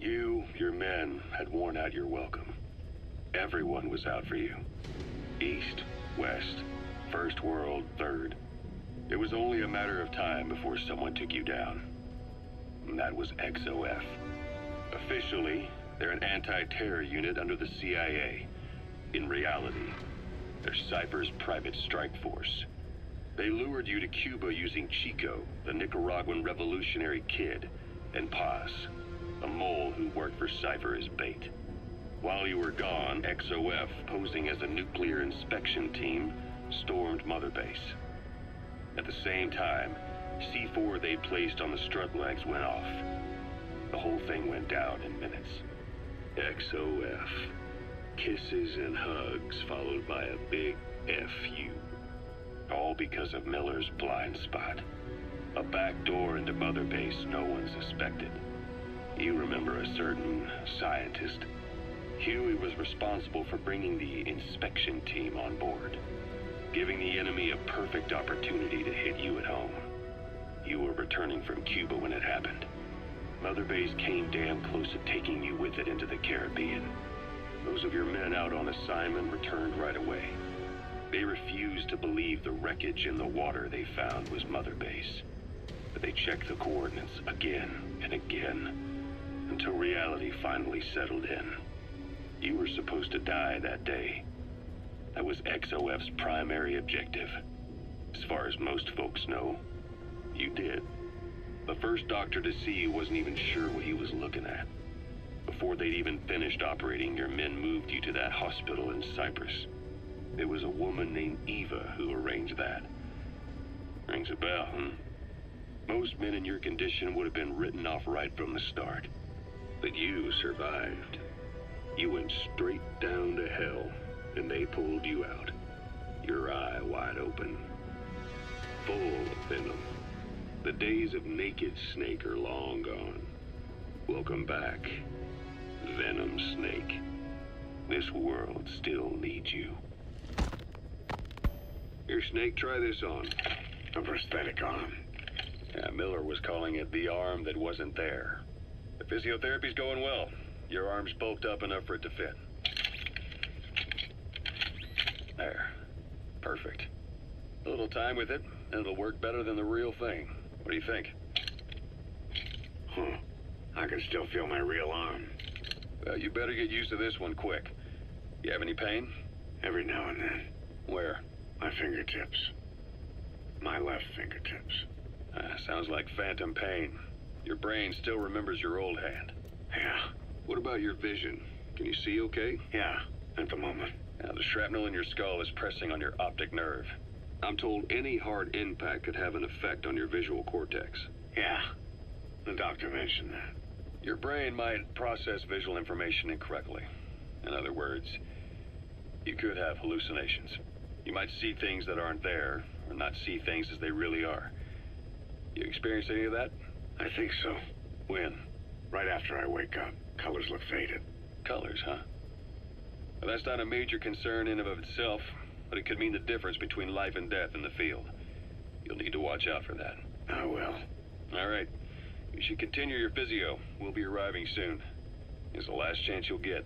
you, your men, had worn out your welcome. Everyone was out for you. East, West, First World, Third. It was only a matter of time before someone took you down. And that was XOF. Officially, they're an anti-terror unit under the CIA. In reality, they're Cypher's private strike force. They lured you to Cuba using Chico, the Nicaraguan revolutionary kid, and Paz, a mole who worked for Cypher as bait. While you were gone, XOF, posing as a nuclear inspection team, stormed Mother Base. At the same time, C4 they'd placed on the strut legs went off. The whole thing went down in minutes. XOF. Kisses and hugs followed by a big FU. All because of Miller's blind spot. A back door into Mother Base no one suspected. You remember a certain scientist. Huey was responsible for bringing the inspection team on board, giving the enemy a perfect opportunity to hit you at home. You were returning from Cuba when it happened. Mother Base came damn close to taking you with it into the Caribbean. Those of your men out on assignment returned right away. They refused to believe the wreckage in the water they found was Mother Base. But they checked the coordinates again and again, until reality finally settled in. You were supposed to die that day. That was XOF's primary objective. As far as most folks know, you did. The first doctor to see you wasn't even sure what he was looking at. Before they'd even finished operating, your men moved you to that hospital in Cyprus. It was a woman named Eva who arranged that. Rings a bell, huh? Most men in your condition would have been written off right from the start. But you survived. You went straight down to hell, and they pulled you out. Your eye wide open. Full of venom. The days of naked Snake are long gone. Welcome back, Venom Snake. This world still needs you. Here, Snake, try this on. A prosthetic arm. Yeah, Miller was calling it the arm that wasn't there. The physiotherapy's going well. Your arm's bulked up enough for it to fit. There. Perfect. A little time with it, and it'll work better than the real thing. What do you think? Huh. I can still feel my real arm. Well, you better get used to this one quick. You have any pain? Every now and then. Where? My fingertips. My left fingertips. Sounds like phantom pain. Your brain still remembers your old hand. Yeah. What about your vision? Can you see okay? Yeah. At the moment. Now, the shrapnel in your skull is pressing on your optic nerve. I'm told any hard impact could have an effect on your visual cortex. Yeah. The doctor mentioned that. Your brain might process visual information incorrectly. In other words, you could have hallucinations. You might see things that aren't there, or not see things as they really are. You experience any of that? I think so. When? Right after I wake up. Colors look faded. Colors, huh? Well, that's not a major concern in and of itself, but it could mean the difference between life and death in the field. You'll need to watch out for that. I will. All right. You should continue your physio. We'll be arriving soon. It's the last chance you'll get.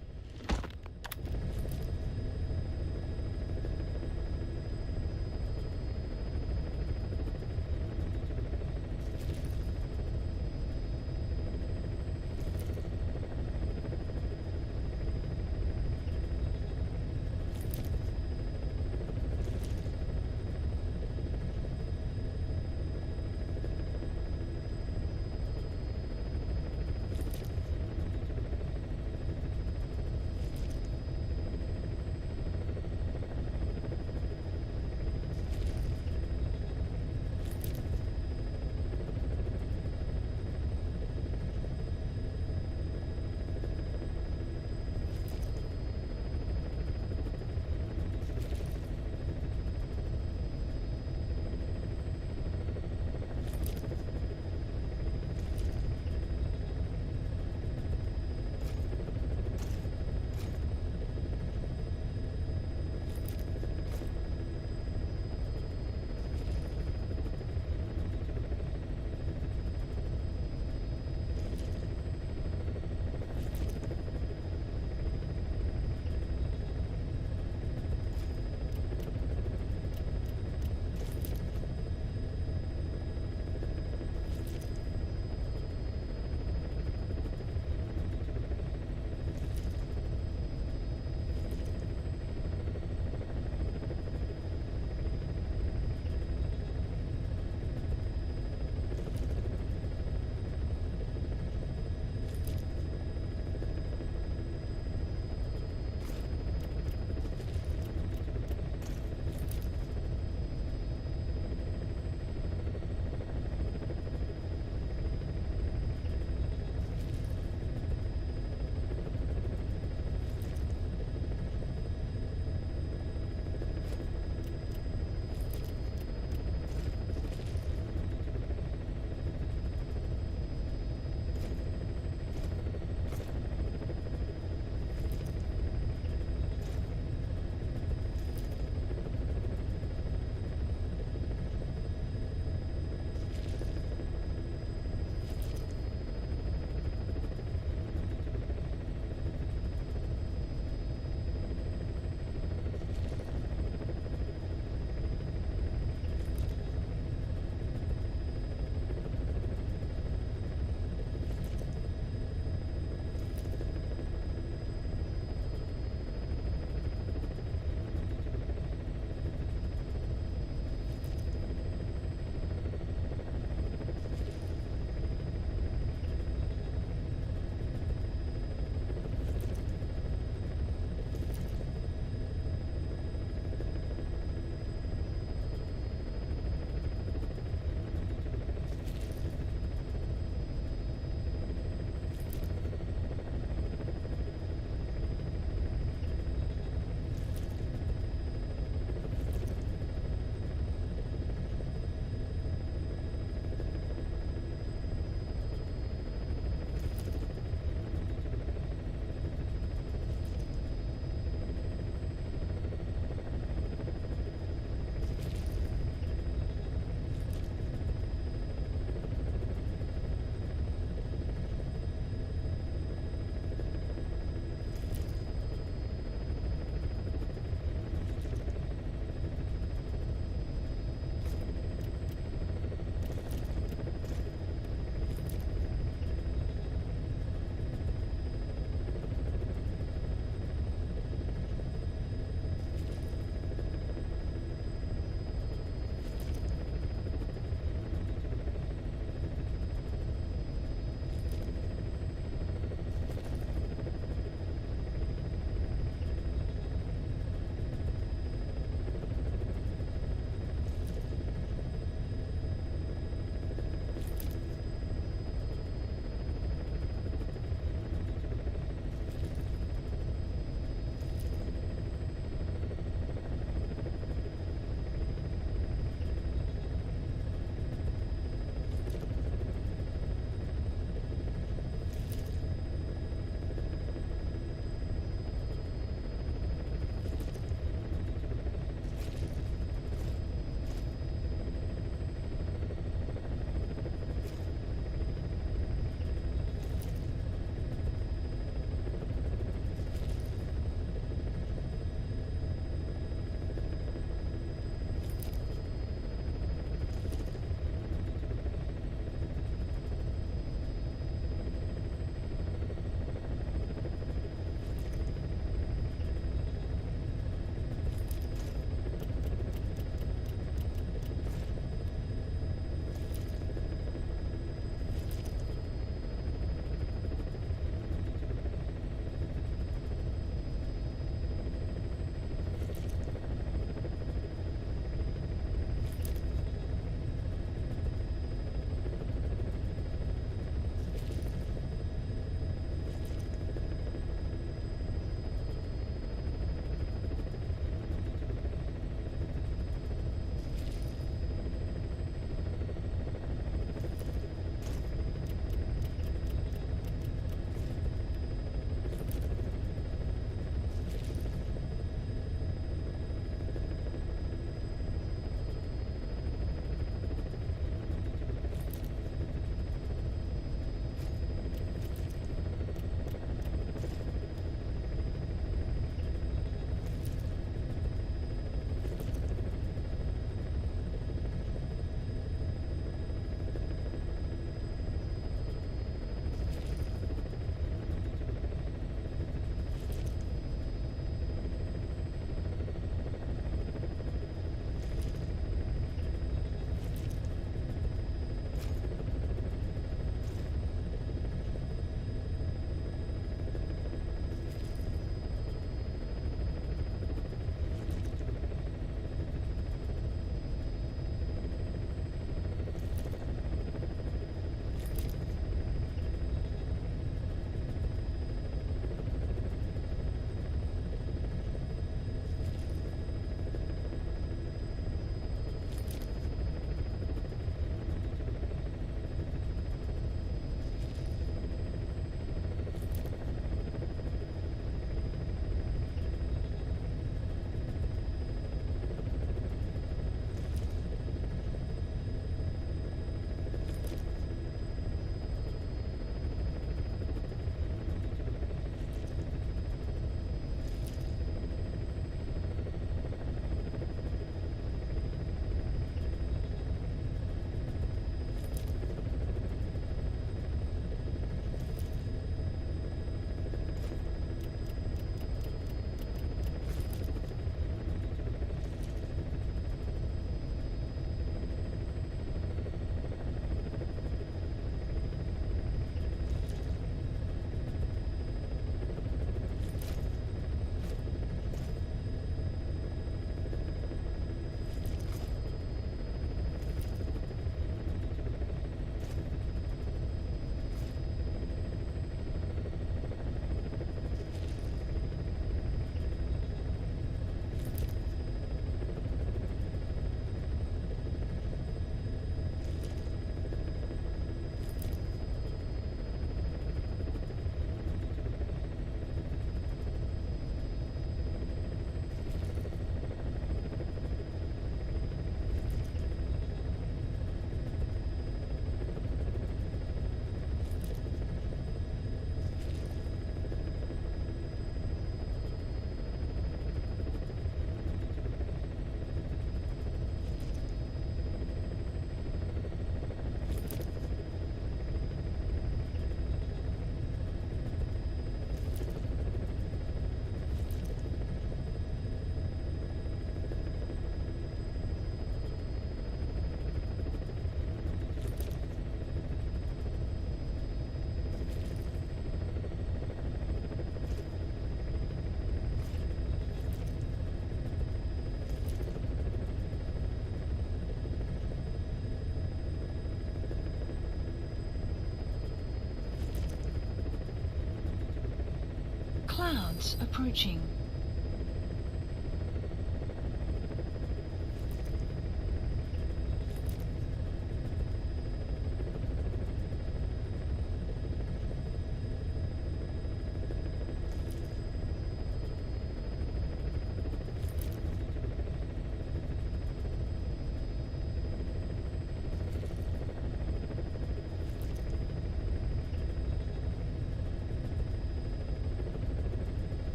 Clouds approaching.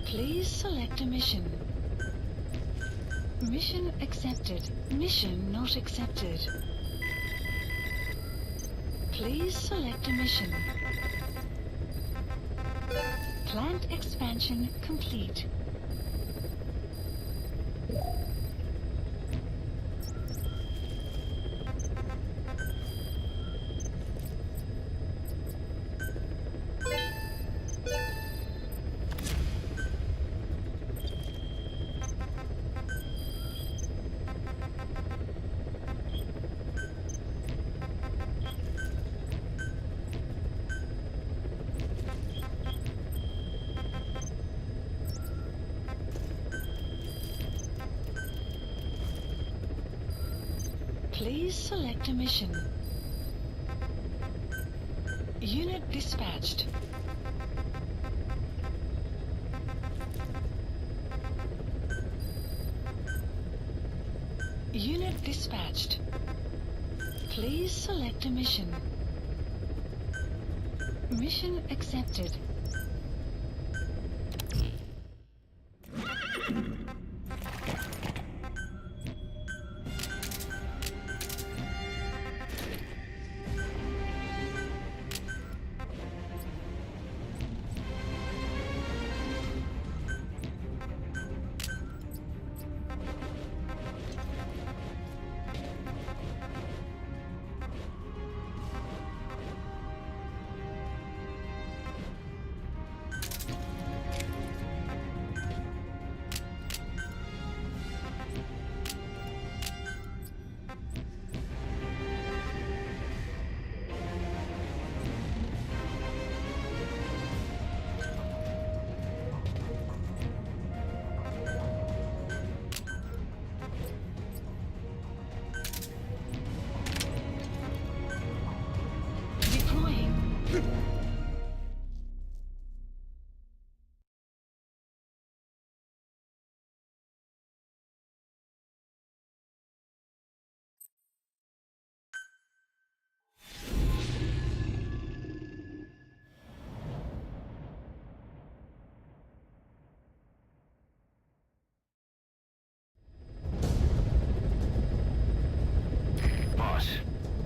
Please select a mission. Mission accepted. Mission not accepted. Please select a mission. Plant expansion complete. Please select a mission. Unit dispatched. Unit dispatched. Please select a mission. Mission accepted.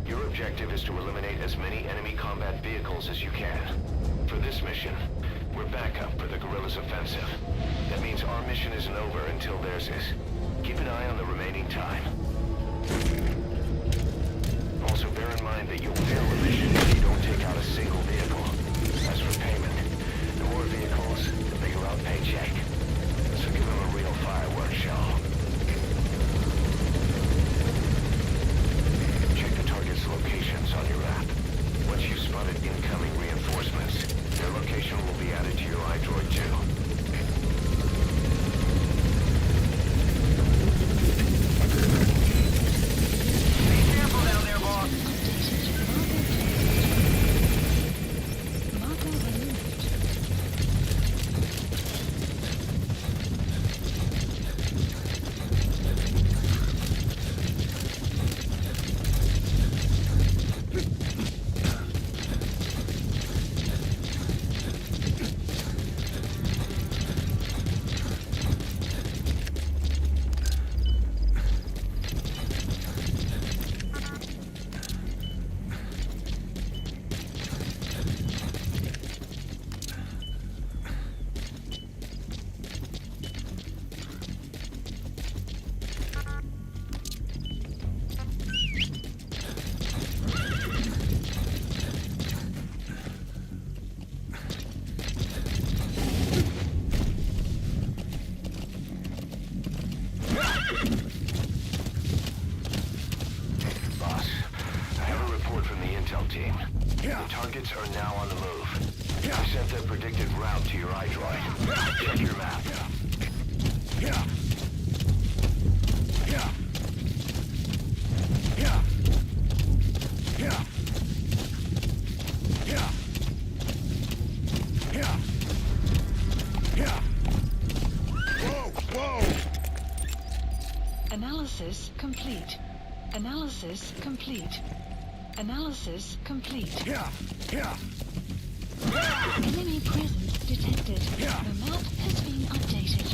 Your objective is to eliminate as many enemy combat vehicles as you can. For this mission, we're backup for the guerrillas' offensive. That means our mission isn't over until theirs is. Keep an eye on the remaining time. Also bear in mind that you'll fail the mission if you don't take out a single vehicle. As for payment, the more vehicles, the bigger our paycheck. So give them a real fireworks show. Locations on your map. Once you've spotted incoming reinforcements, their location will be added to your iDroid too. Be careful down there, boss. The targets are now on the move. I sent their predicted route to your iDroid. Check your map. Analysis complete. Analysis complete. Analysis complete. Enemy presence detected. The map has been updated.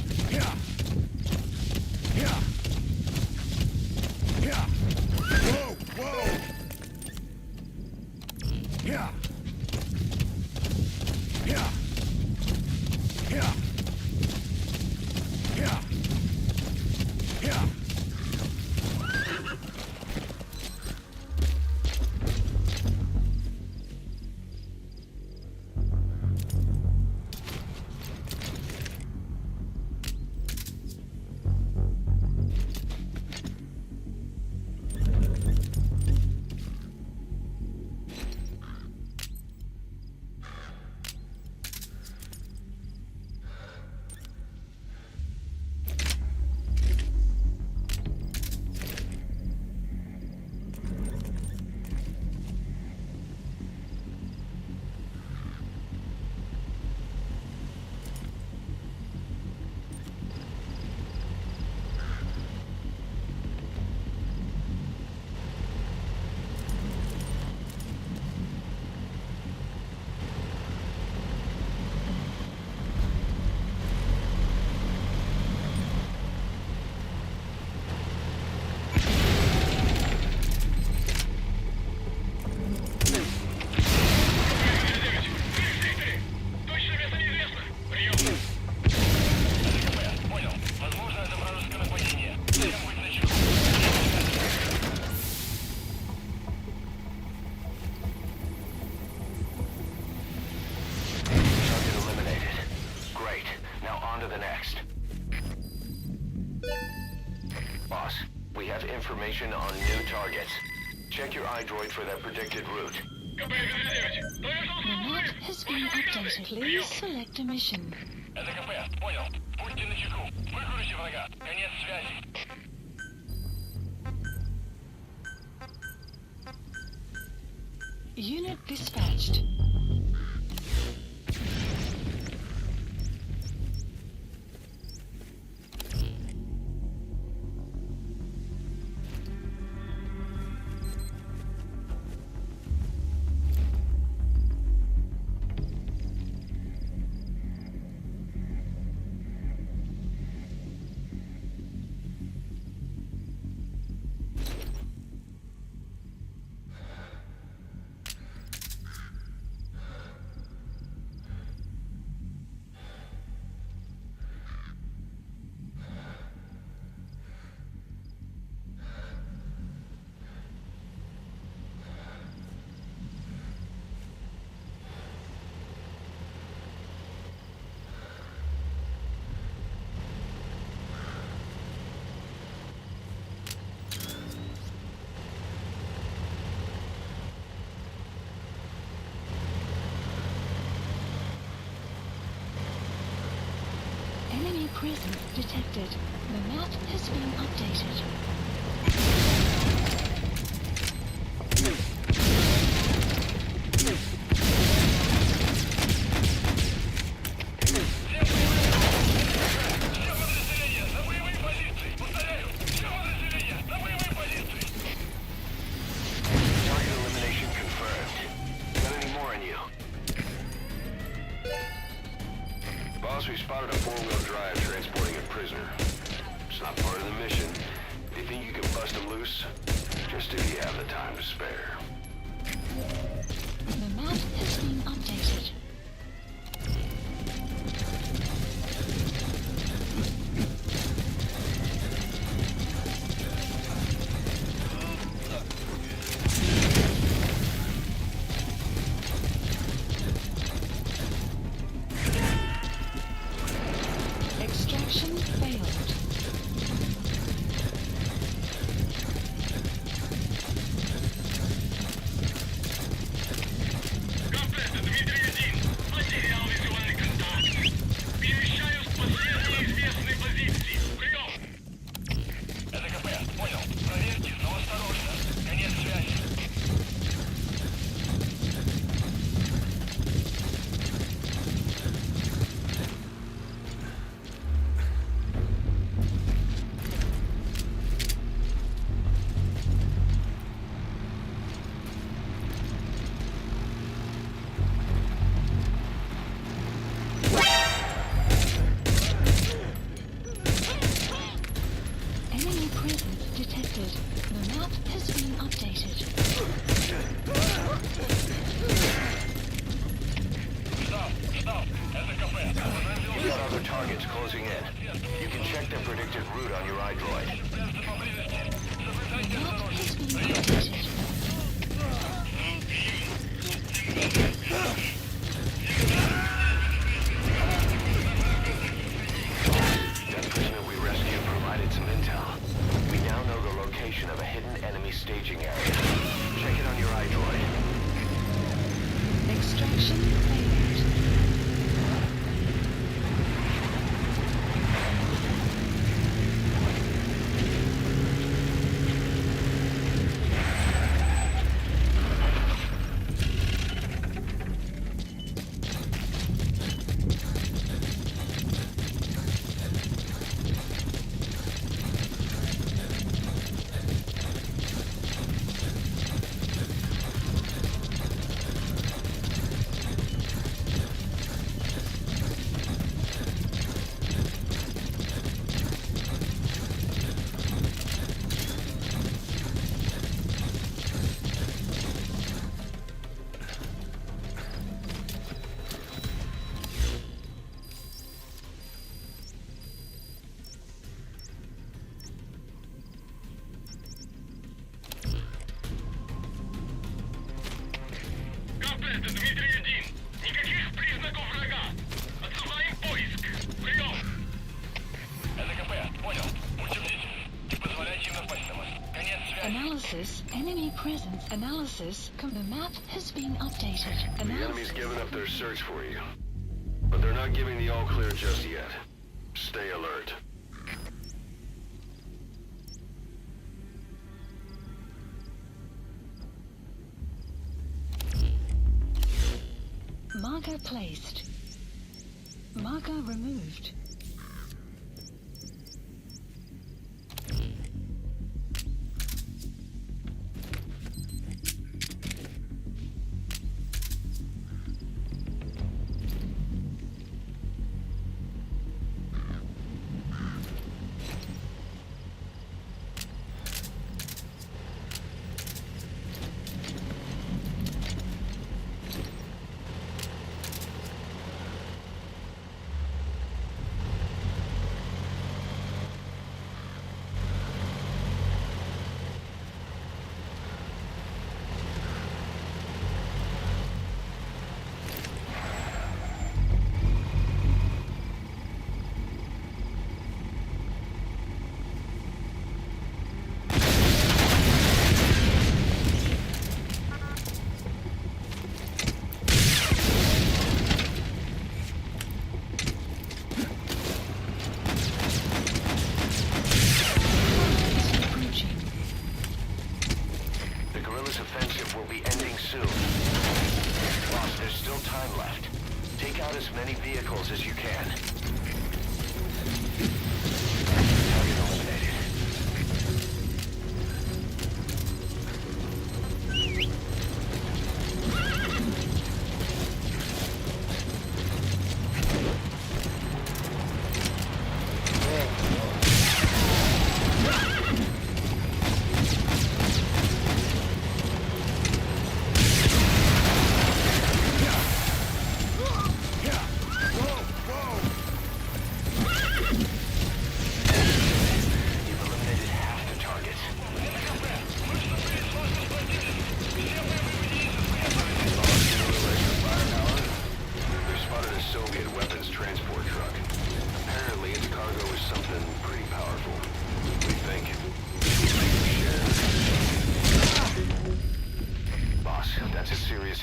Information on new targets. Check your iDroid for their predicted route. The map has been updated. Please select a mission. Это КП, понял. Будьте начеку. Выкрутите врага. Конец связи. Unit dispatched. Enemy presence detected. The map has been updated. Target elimination confirmed. Got any more in you? Boss, we spotted a four-wheel drive transporting a prisoner. It's not part of the mission. Do you think you can bust him loose? Just if you have the time to spare. The map has been updated. Extraction failed. That prisoner we rescued provided some intel. We now know the location of a hidden enemy staging area. Check it on your iDroid. Extraction failed. Это Дмитрий-1. Никаких признаков врага. Отсылаем поиск. Прием. Это КП. Понял. Будьте бдительны. Не позволяйте им напасть на вас. Конец связи. Analysis. Enemy presence. Analysis. The map has been updated. The enemy's Analysis. given up their search for you. But they're not giving the all clear just yet. Stay alert. Marker placed. Marker removed. offensive will be ending soon. Boss, there's still time left. Take out as many vehicles as you can. Target eliminated.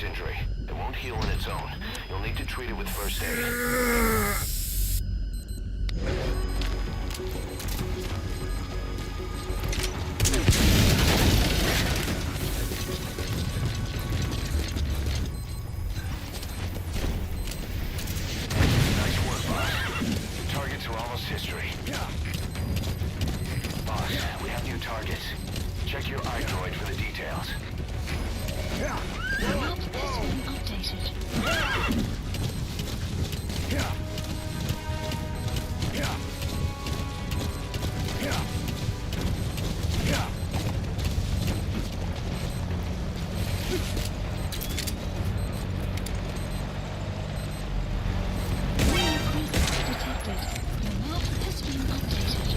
Injury. It won't heal on its own. You'll need to treat it with first aid. Nice work, boss. Targets are almost history. Boss, we have new targets. Check your iDroid for the details. The map has been updated. New presence detected. The map has been updated.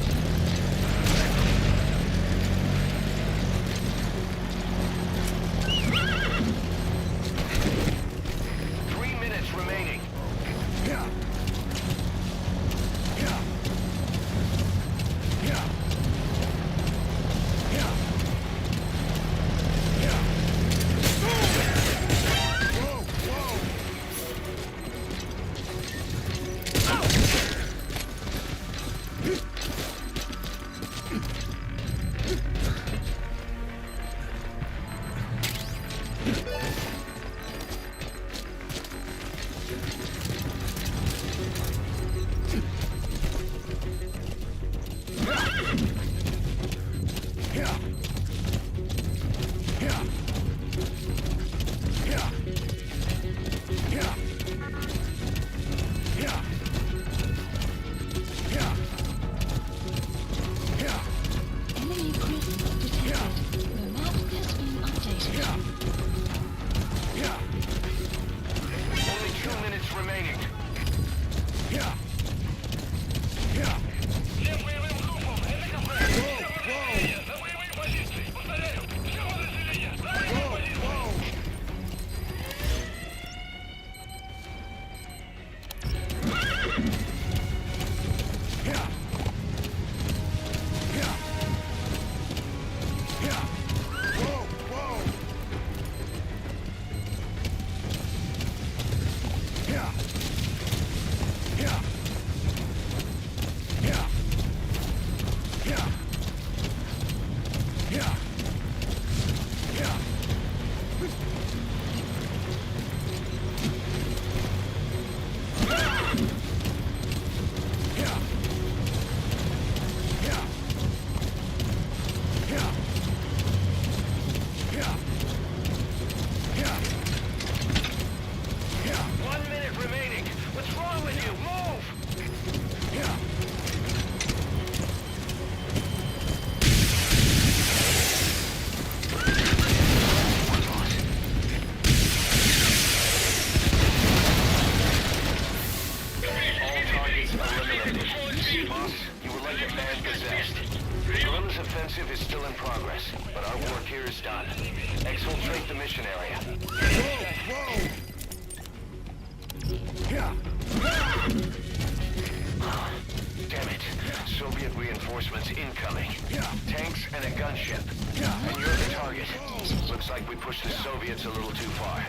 this a little too far.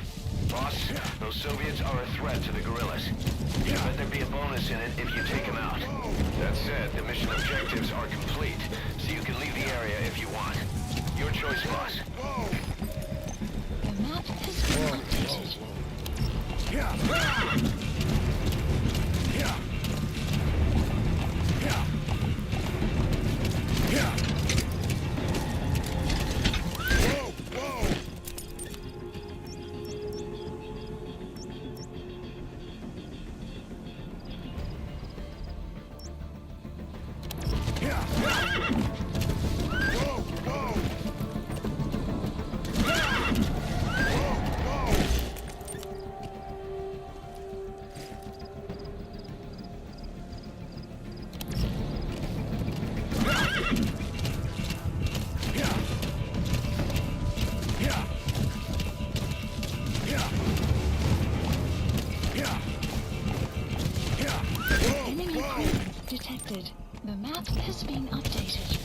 Boss, those Soviets are a threat to the guerrillas. I bet there'd be a bonus in it if you take them out. That said, the mission objectives are complete, so you can leave the area if you want. Your choice, boss. The map has been updated. Enemy presence detected. The map has been updated.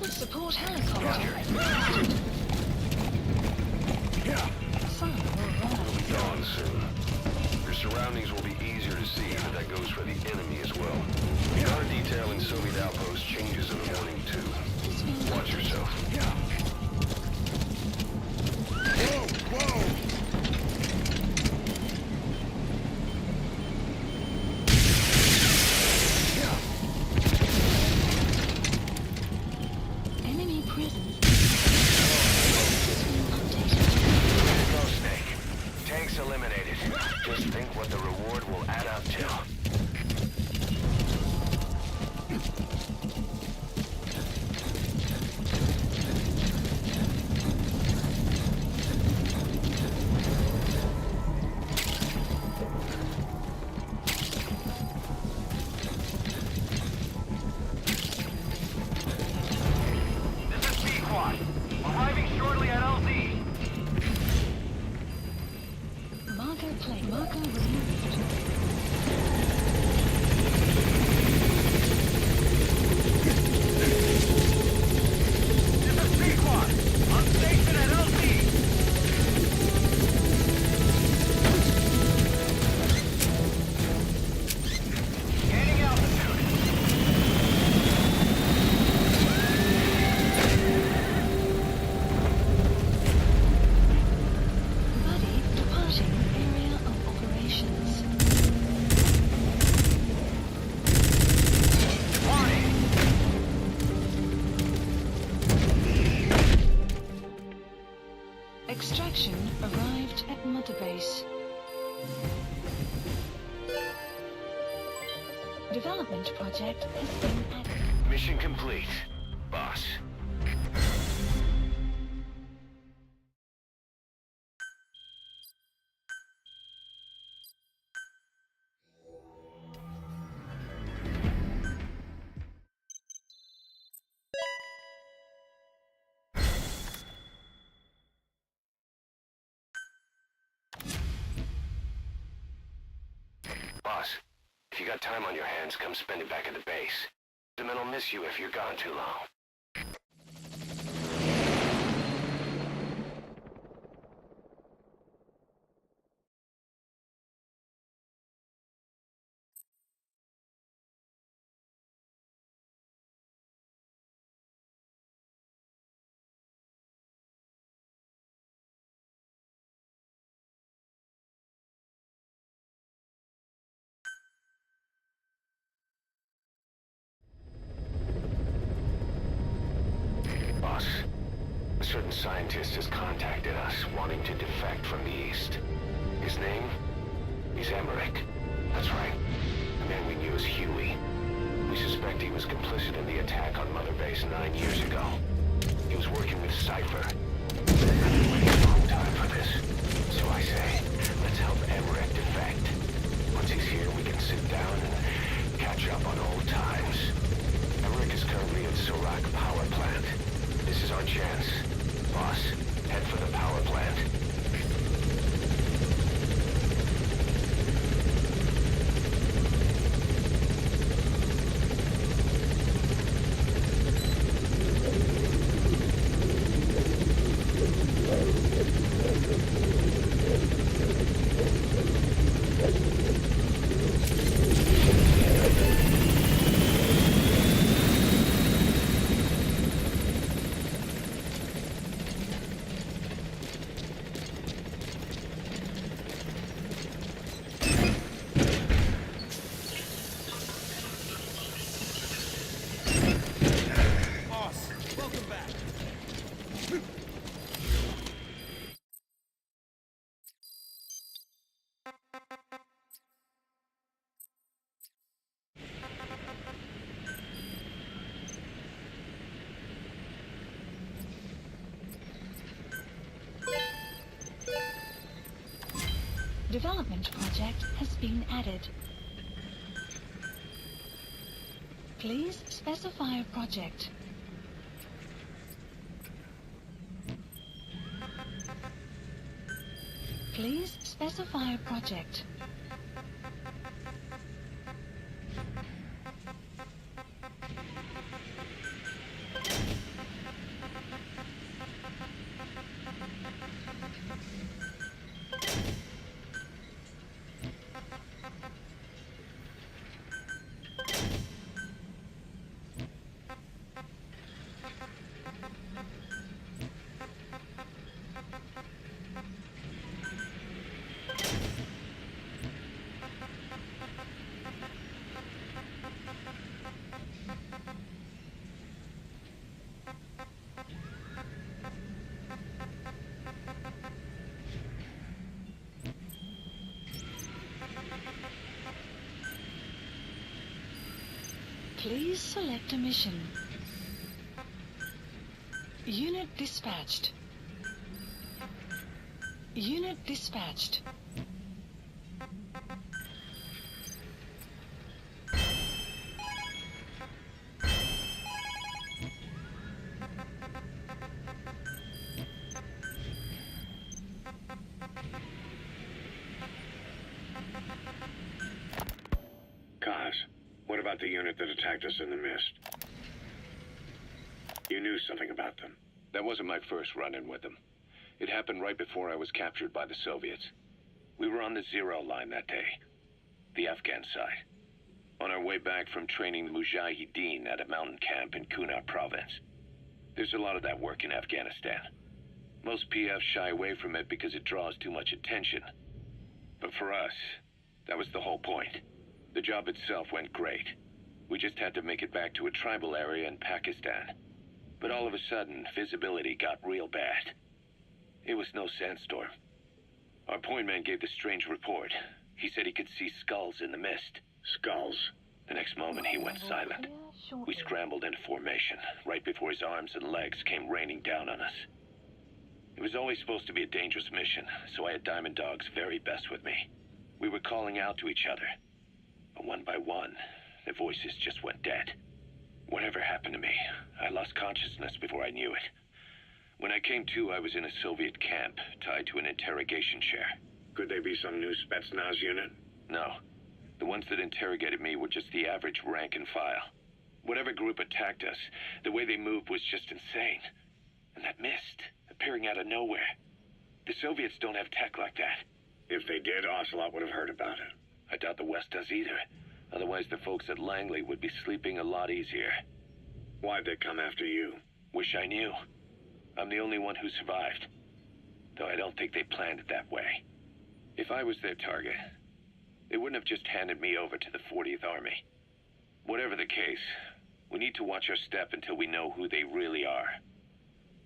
Support helicopter. Some will run. Gone soon. Your surroundings will be easier to see, but that goes for the enemy as well. Guard detail in Soviet outpost changes in the morning, too. Watch yourself. Enemy presence. Go, Snake. Tanks eliminated. Just think what the reward will add up to. database. Development project has been added. Mission complete, boss. Boss, if you got time on your hands, come spend it back at the base. The men will miss you if you're gone too long. Boss, a certain scientist has contacted us, wanting to defect from the east. His name? He's Emmerich. That's right. The man we knew as Huey. We suspect he was complicit in the attack on Mother Base 9 years ago. He was working with Cypher. I've been waiting a long time for this. So I say, let's help Emmerich defect. Once he's here, we can sit down and catch up on old times. Emmerich is currently at Sorak Power Plant. This is our chance. Boss, head for the power plant. Development project has been added. Please specify a project. Please specify a project. Please select a mission. Unit dispatched. Unit dispatched. Kaz, what about the unit that attacked us in the mist? You knew something about them. That wasn't my first run-in with them. It happened right before I was captured by the Soviets. We were on the zero line that day, the Afghan side, on our way back from training the Mujahideen at a mountain camp in Kunar province. There's a lot of that work in Afghanistan. Most PFs shy away from it because it draws too much attention. But for us, that was the whole point. The job itself went great. We just had to make it back to a tribal area in Pakistan. But all of a sudden, visibility got real bad. It was no sandstorm. Our point man gave the strange report. He said he could see skulls in the mist. Skulls? The next moment, he went silent. We scrambled into formation, right before his arms and legs came raining down on us. It was always supposed to be a dangerous mission, so I had Diamond Dog's very best with me. We were calling out to each other. But one by one, their voices just went dead. Whatever happened to me, I lost consciousness before I knew it. When I came to, I was in a Soviet camp, tied to an interrogation chair. Could they be some new Spetsnaz unit? No. The ones that interrogated me were just the average rank and file. Whatever group attacked us, the way they moved was just insane. And that mist, appearing out of nowhere. The Soviets don't have tech like that. If they did, Ocelot would have heard about it. I doubt the West does either. Otherwise, the folks at Langley would be sleeping a lot easier. Why'd they come after you? Wish I knew. I'm the only one who survived. Though I don't think they planned it that way. If I was their target, they wouldn't have just handed me over to the 40th Army. Whatever the case, we need to watch our step until we know who they really are.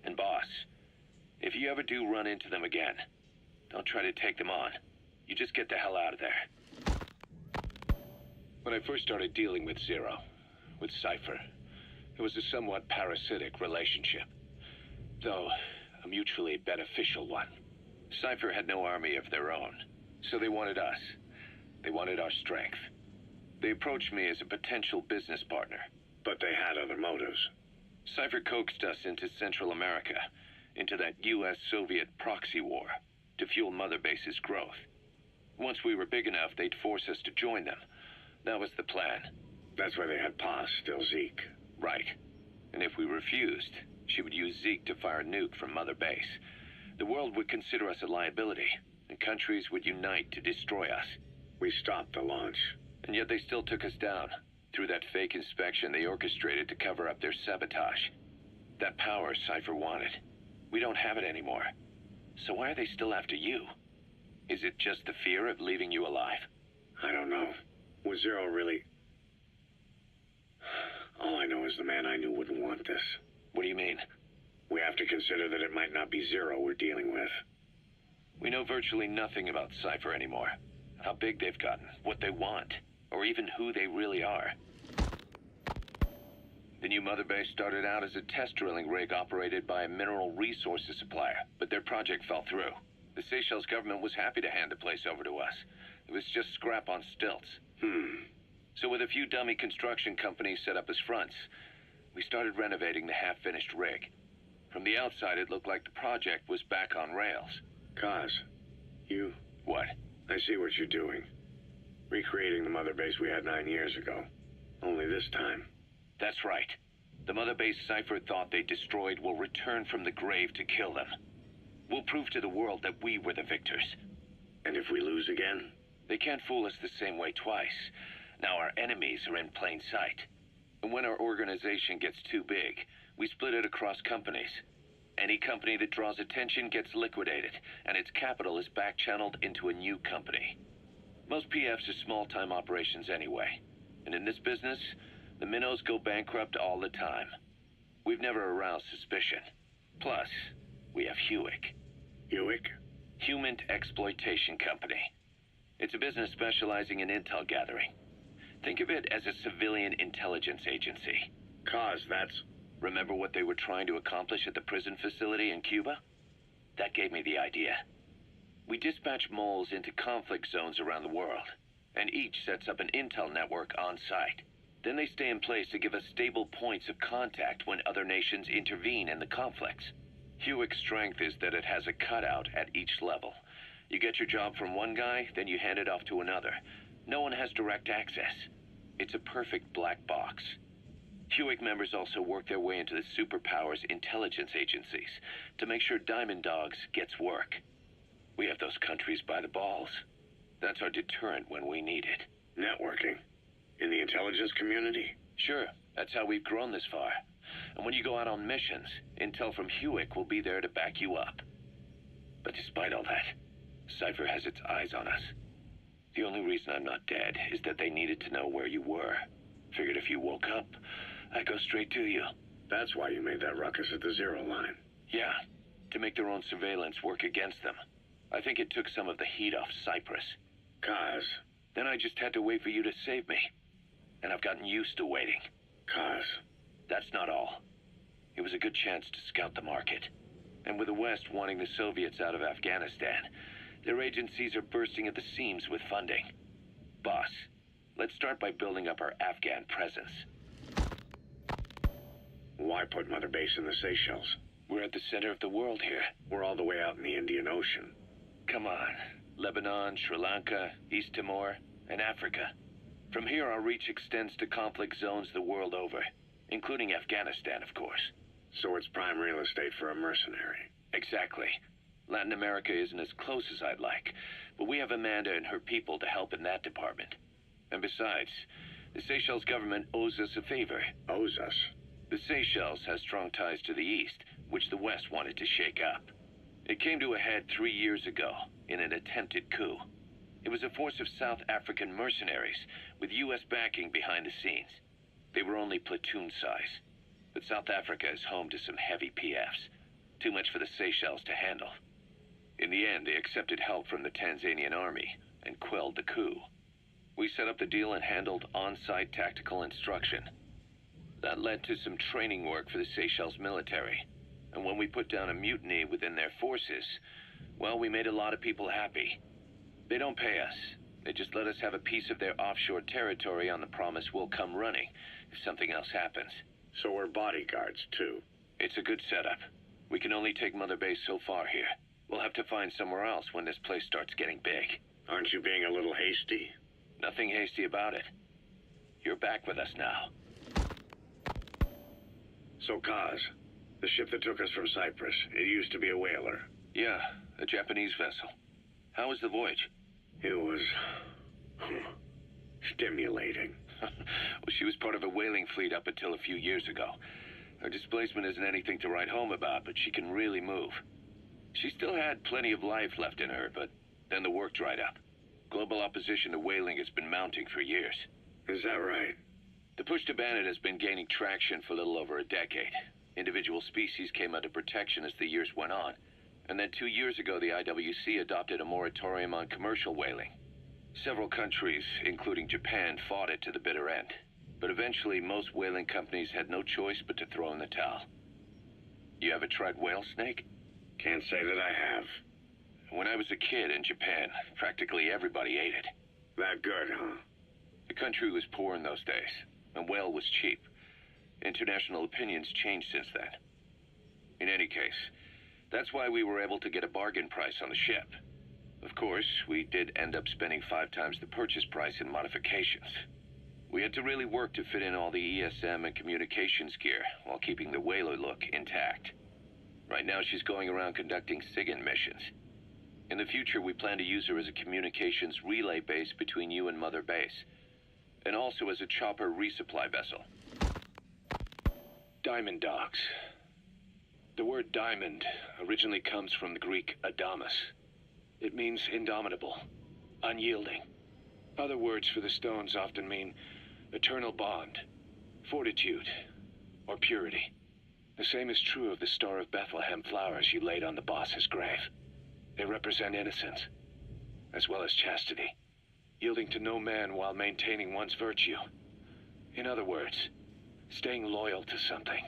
And boss, if you ever do run into them again, don't try to take them on. You just get the hell out of there. When I first started dealing with Zero, with Cypher, it was a somewhat parasitic relationship. Though, a mutually beneficial one. Cypher had no army of their own, so they wanted us. They wanted our strength. They approached me as a potential business partner. But they had other motives. Cypher coaxed us into Central America, into that U.S.-Soviet proxy war, to fuel Mother Base's growth. Once we were big enough, they'd force us to join them. That was the plan. That's why they had Paz, still Zeke. Right. And if we refused, she would use Zeke to fire a nuke from Mother Base. The world would consider us a liability, and countries would unite to destroy us. We stopped the launch. And yet they still took us down, through that fake inspection they orchestrated to cover up their sabotage. That power Cypher wanted. We don't have it anymore. So why are they still after you? Is it just the fear of leaving you alive? I don't know. Was Zero really... All I know is the man I knew wouldn't want this. What do you mean? We have to consider that it might not be Zero we're dealing with. We know virtually nothing about Cypher anymore. How big they've gotten, what they want, or even who they really are. The new Mother Base started out as a test drilling rig operated by a mineral resources supplier, but their project fell through. The Seychelles government was happy to hand the place over to us. It was just scrap on stilts. So with a few dummy construction companies set up as fronts, we started renovating the half-finished rig. From the outside, it looked like the project was back on rails. Kaz, you... What? I see what you're doing. Recreating the Mother Base we had 9 years ago. Only this time. That's right. The Mother Base Cypher thought they destroyed will return from the grave to kill them. We'll prove to the world that we were the victors. And if we lose again? They can't fool us the same way twice. Now our enemies are in plain sight. And when our organization gets too big, we split it across companies. Any company that draws attention gets liquidated, and its capital is back-channeled into a new company. Most PFs are small-time operations anyway. And in this business, the minnows go bankrupt all the time. We've never aroused suspicion. Plus, we have Hewick. Hewick? Human Exploitation Company. It's a business specializing in intel gathering. Think of it as a civilian intelligence agency. Kaz, that's... Remember what they were trying to accomplish at the prison facility in Cuba? That gave me the idea. We dispatch moles into conflict zones around the world, and each sets up an intel network on site. Then they stay in place to give us stable points of contact when other nations intervene in the conflicts. Hewick's strength is that it has a cutout at each level. You get your job from one guy, then you hand it off to another. No one has direct access. It's a perfect black box. Hewick members also work their way into the superpowers intelligence agencies to make sure Diamond Dogs gets work. We have those countries by the balls. That's our deterrent when we need it. Networking? In the intelligence community? Sure, that's how we've grown this far. And when you go out on missions, intel from Hewick will be there to back you up. But despite all that, Cypher has its eyes on us. The only reason I'm not dead is that they needed to know where you were. Figured if you woke up, I'd go straight to you. That's why you made that ruckus at the Zero line. Yeah, to make their own surveillance work against them. I think it took some of the heat off Cyprus. Kaz, Then I just had to wait for you to save me. And I've gotten used to waiting. Kaz. That's not all. It was a good chance to scout the market. And with the West wanting the Soviets out of Afghanistan, their agencies are bursting at the seams with funding. Boss, let's start by building up our Afghan presence. Why put Mother Base in the Seychelles? We're at the center of the world here. We're all the way out in the Indian Ocean. Come on. Lebanon, Sri Lanka, East Timor, and Africa. From here, our reach extends to conflict zones the world over, including Afghanistan, of course. So it's prime real estate for a mercenary. Exactly. Latin America isn't as close as I'd like, but we have Amanda and her people to help in that department. And besides, the Seychelles government owes us a favor. Owes us. The Seychelles has strong ties to the east, which the West wanted to shake up. It came to a head 3 years ago in an attempted coup. It was a force of South African mercenaries with U.S. backing behind the scenes. They were only platoon size, but South Africa is home to some heavy PFs, too much for the Seychelles to handle. In the end, they accepted help from the Tanzanian army and quelled the coup. We set up the deal and handled on-site tactical instruction. That led to some training work for the Seychelles military. And when we put down a mutiny within their forces, well, we made a lot of people happy. They don't pay us. They just let us have a piece of their offshore territory on the promise we'll come running if something else happens. So we're bodyguards, too. It's a good setup. We can only take Mother Base so far here. We'll have to find somewhere else when this place starts getting big. Aren't you being a little hasty? Nothing hasty about it. You're back with us now. So, Kaz, the ship that took us from Cyprus, it used to be a whaler. Yeah, a Japanese vessel. How was the voyage? It was... stimulating. Well, she was part of a whaling fleet up until a few years ago. Her displacement isn't anything to write home about, but she can really move. She still had plenty of life left in her, but then the work dried up. Global opposition to whaling has been mounting for years. Is that right? The push to ban it has been gaining traction for a little over a decade. Individual species came under protection as the years went on. And then 2 years ago, the IWC adopted a moratorium on commercial whaling. Several countries, including Japan, fought it to the bitter end. But eventually, most whaling companies had no choice but to throw in the towel. You ever tried whale snake? Can't say that I have. When I was a kid in Japan, practically everybody ate it. That good, huh? The country was poor in those days, and whale was cheap. International opinions changed since then. In any case, that's why we were able to get a bargain price on the ship. Of course, we did end up spending 5 times the purchase price in modifications. We had to really work to fit in all the ESM and communications gear while keeping the whaler look intact. Right now, she's going around conducting SIGINT missions. In the future, we plan to use her as a communications relay base between you and Mother Base, and also as a chopper resupply vessel. Diamond dogs. The word diamond originally comes from the Greek adamas. It means indomitable, unyielding. Other words for the stones often mean eternal bond, fortitude, or purity. The same is true of the Star of Bethlehem flowers you laid on the boss's grave. They represent innocence, as well as chastity, yielding to no man while maintaining one's virtue. In other words, staying loyal to something.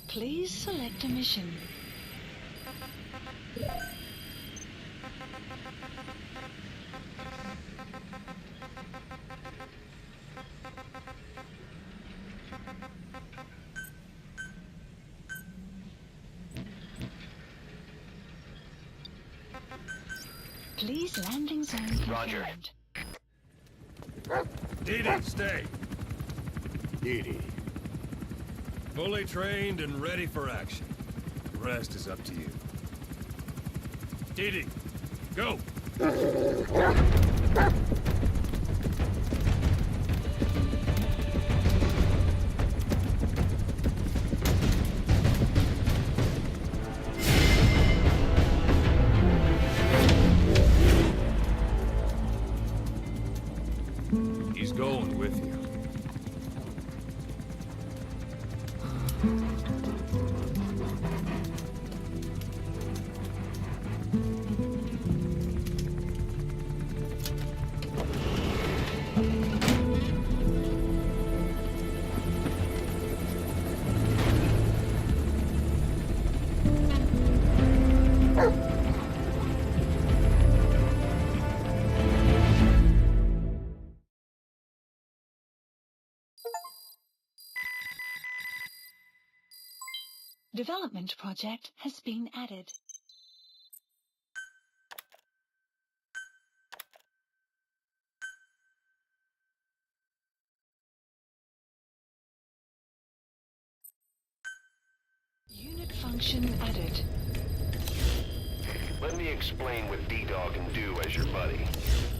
Please select a mission. Please landing zone Roger. confirmed. Dee stay. Didi. Fully trained and ready for action. The rest is up to you. Dee go! He's going with you. Development project has been added. Unit function added. Let me explain what D-Dog can do as your buddy.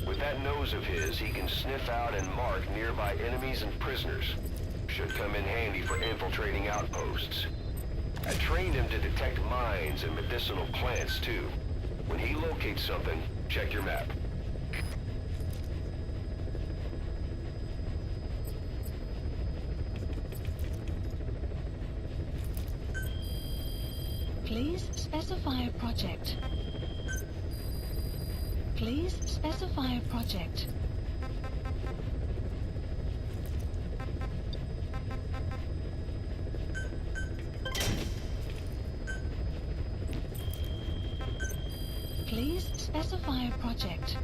With that nose of his, he can sniff out and mark nearby enemies and prisoners. Should come in handy for infiltrating outposts. I trained him to detect mines and medicinal plants, too. When he locates something, check your map. Please specify a project. Please specify a project. Please specify a project.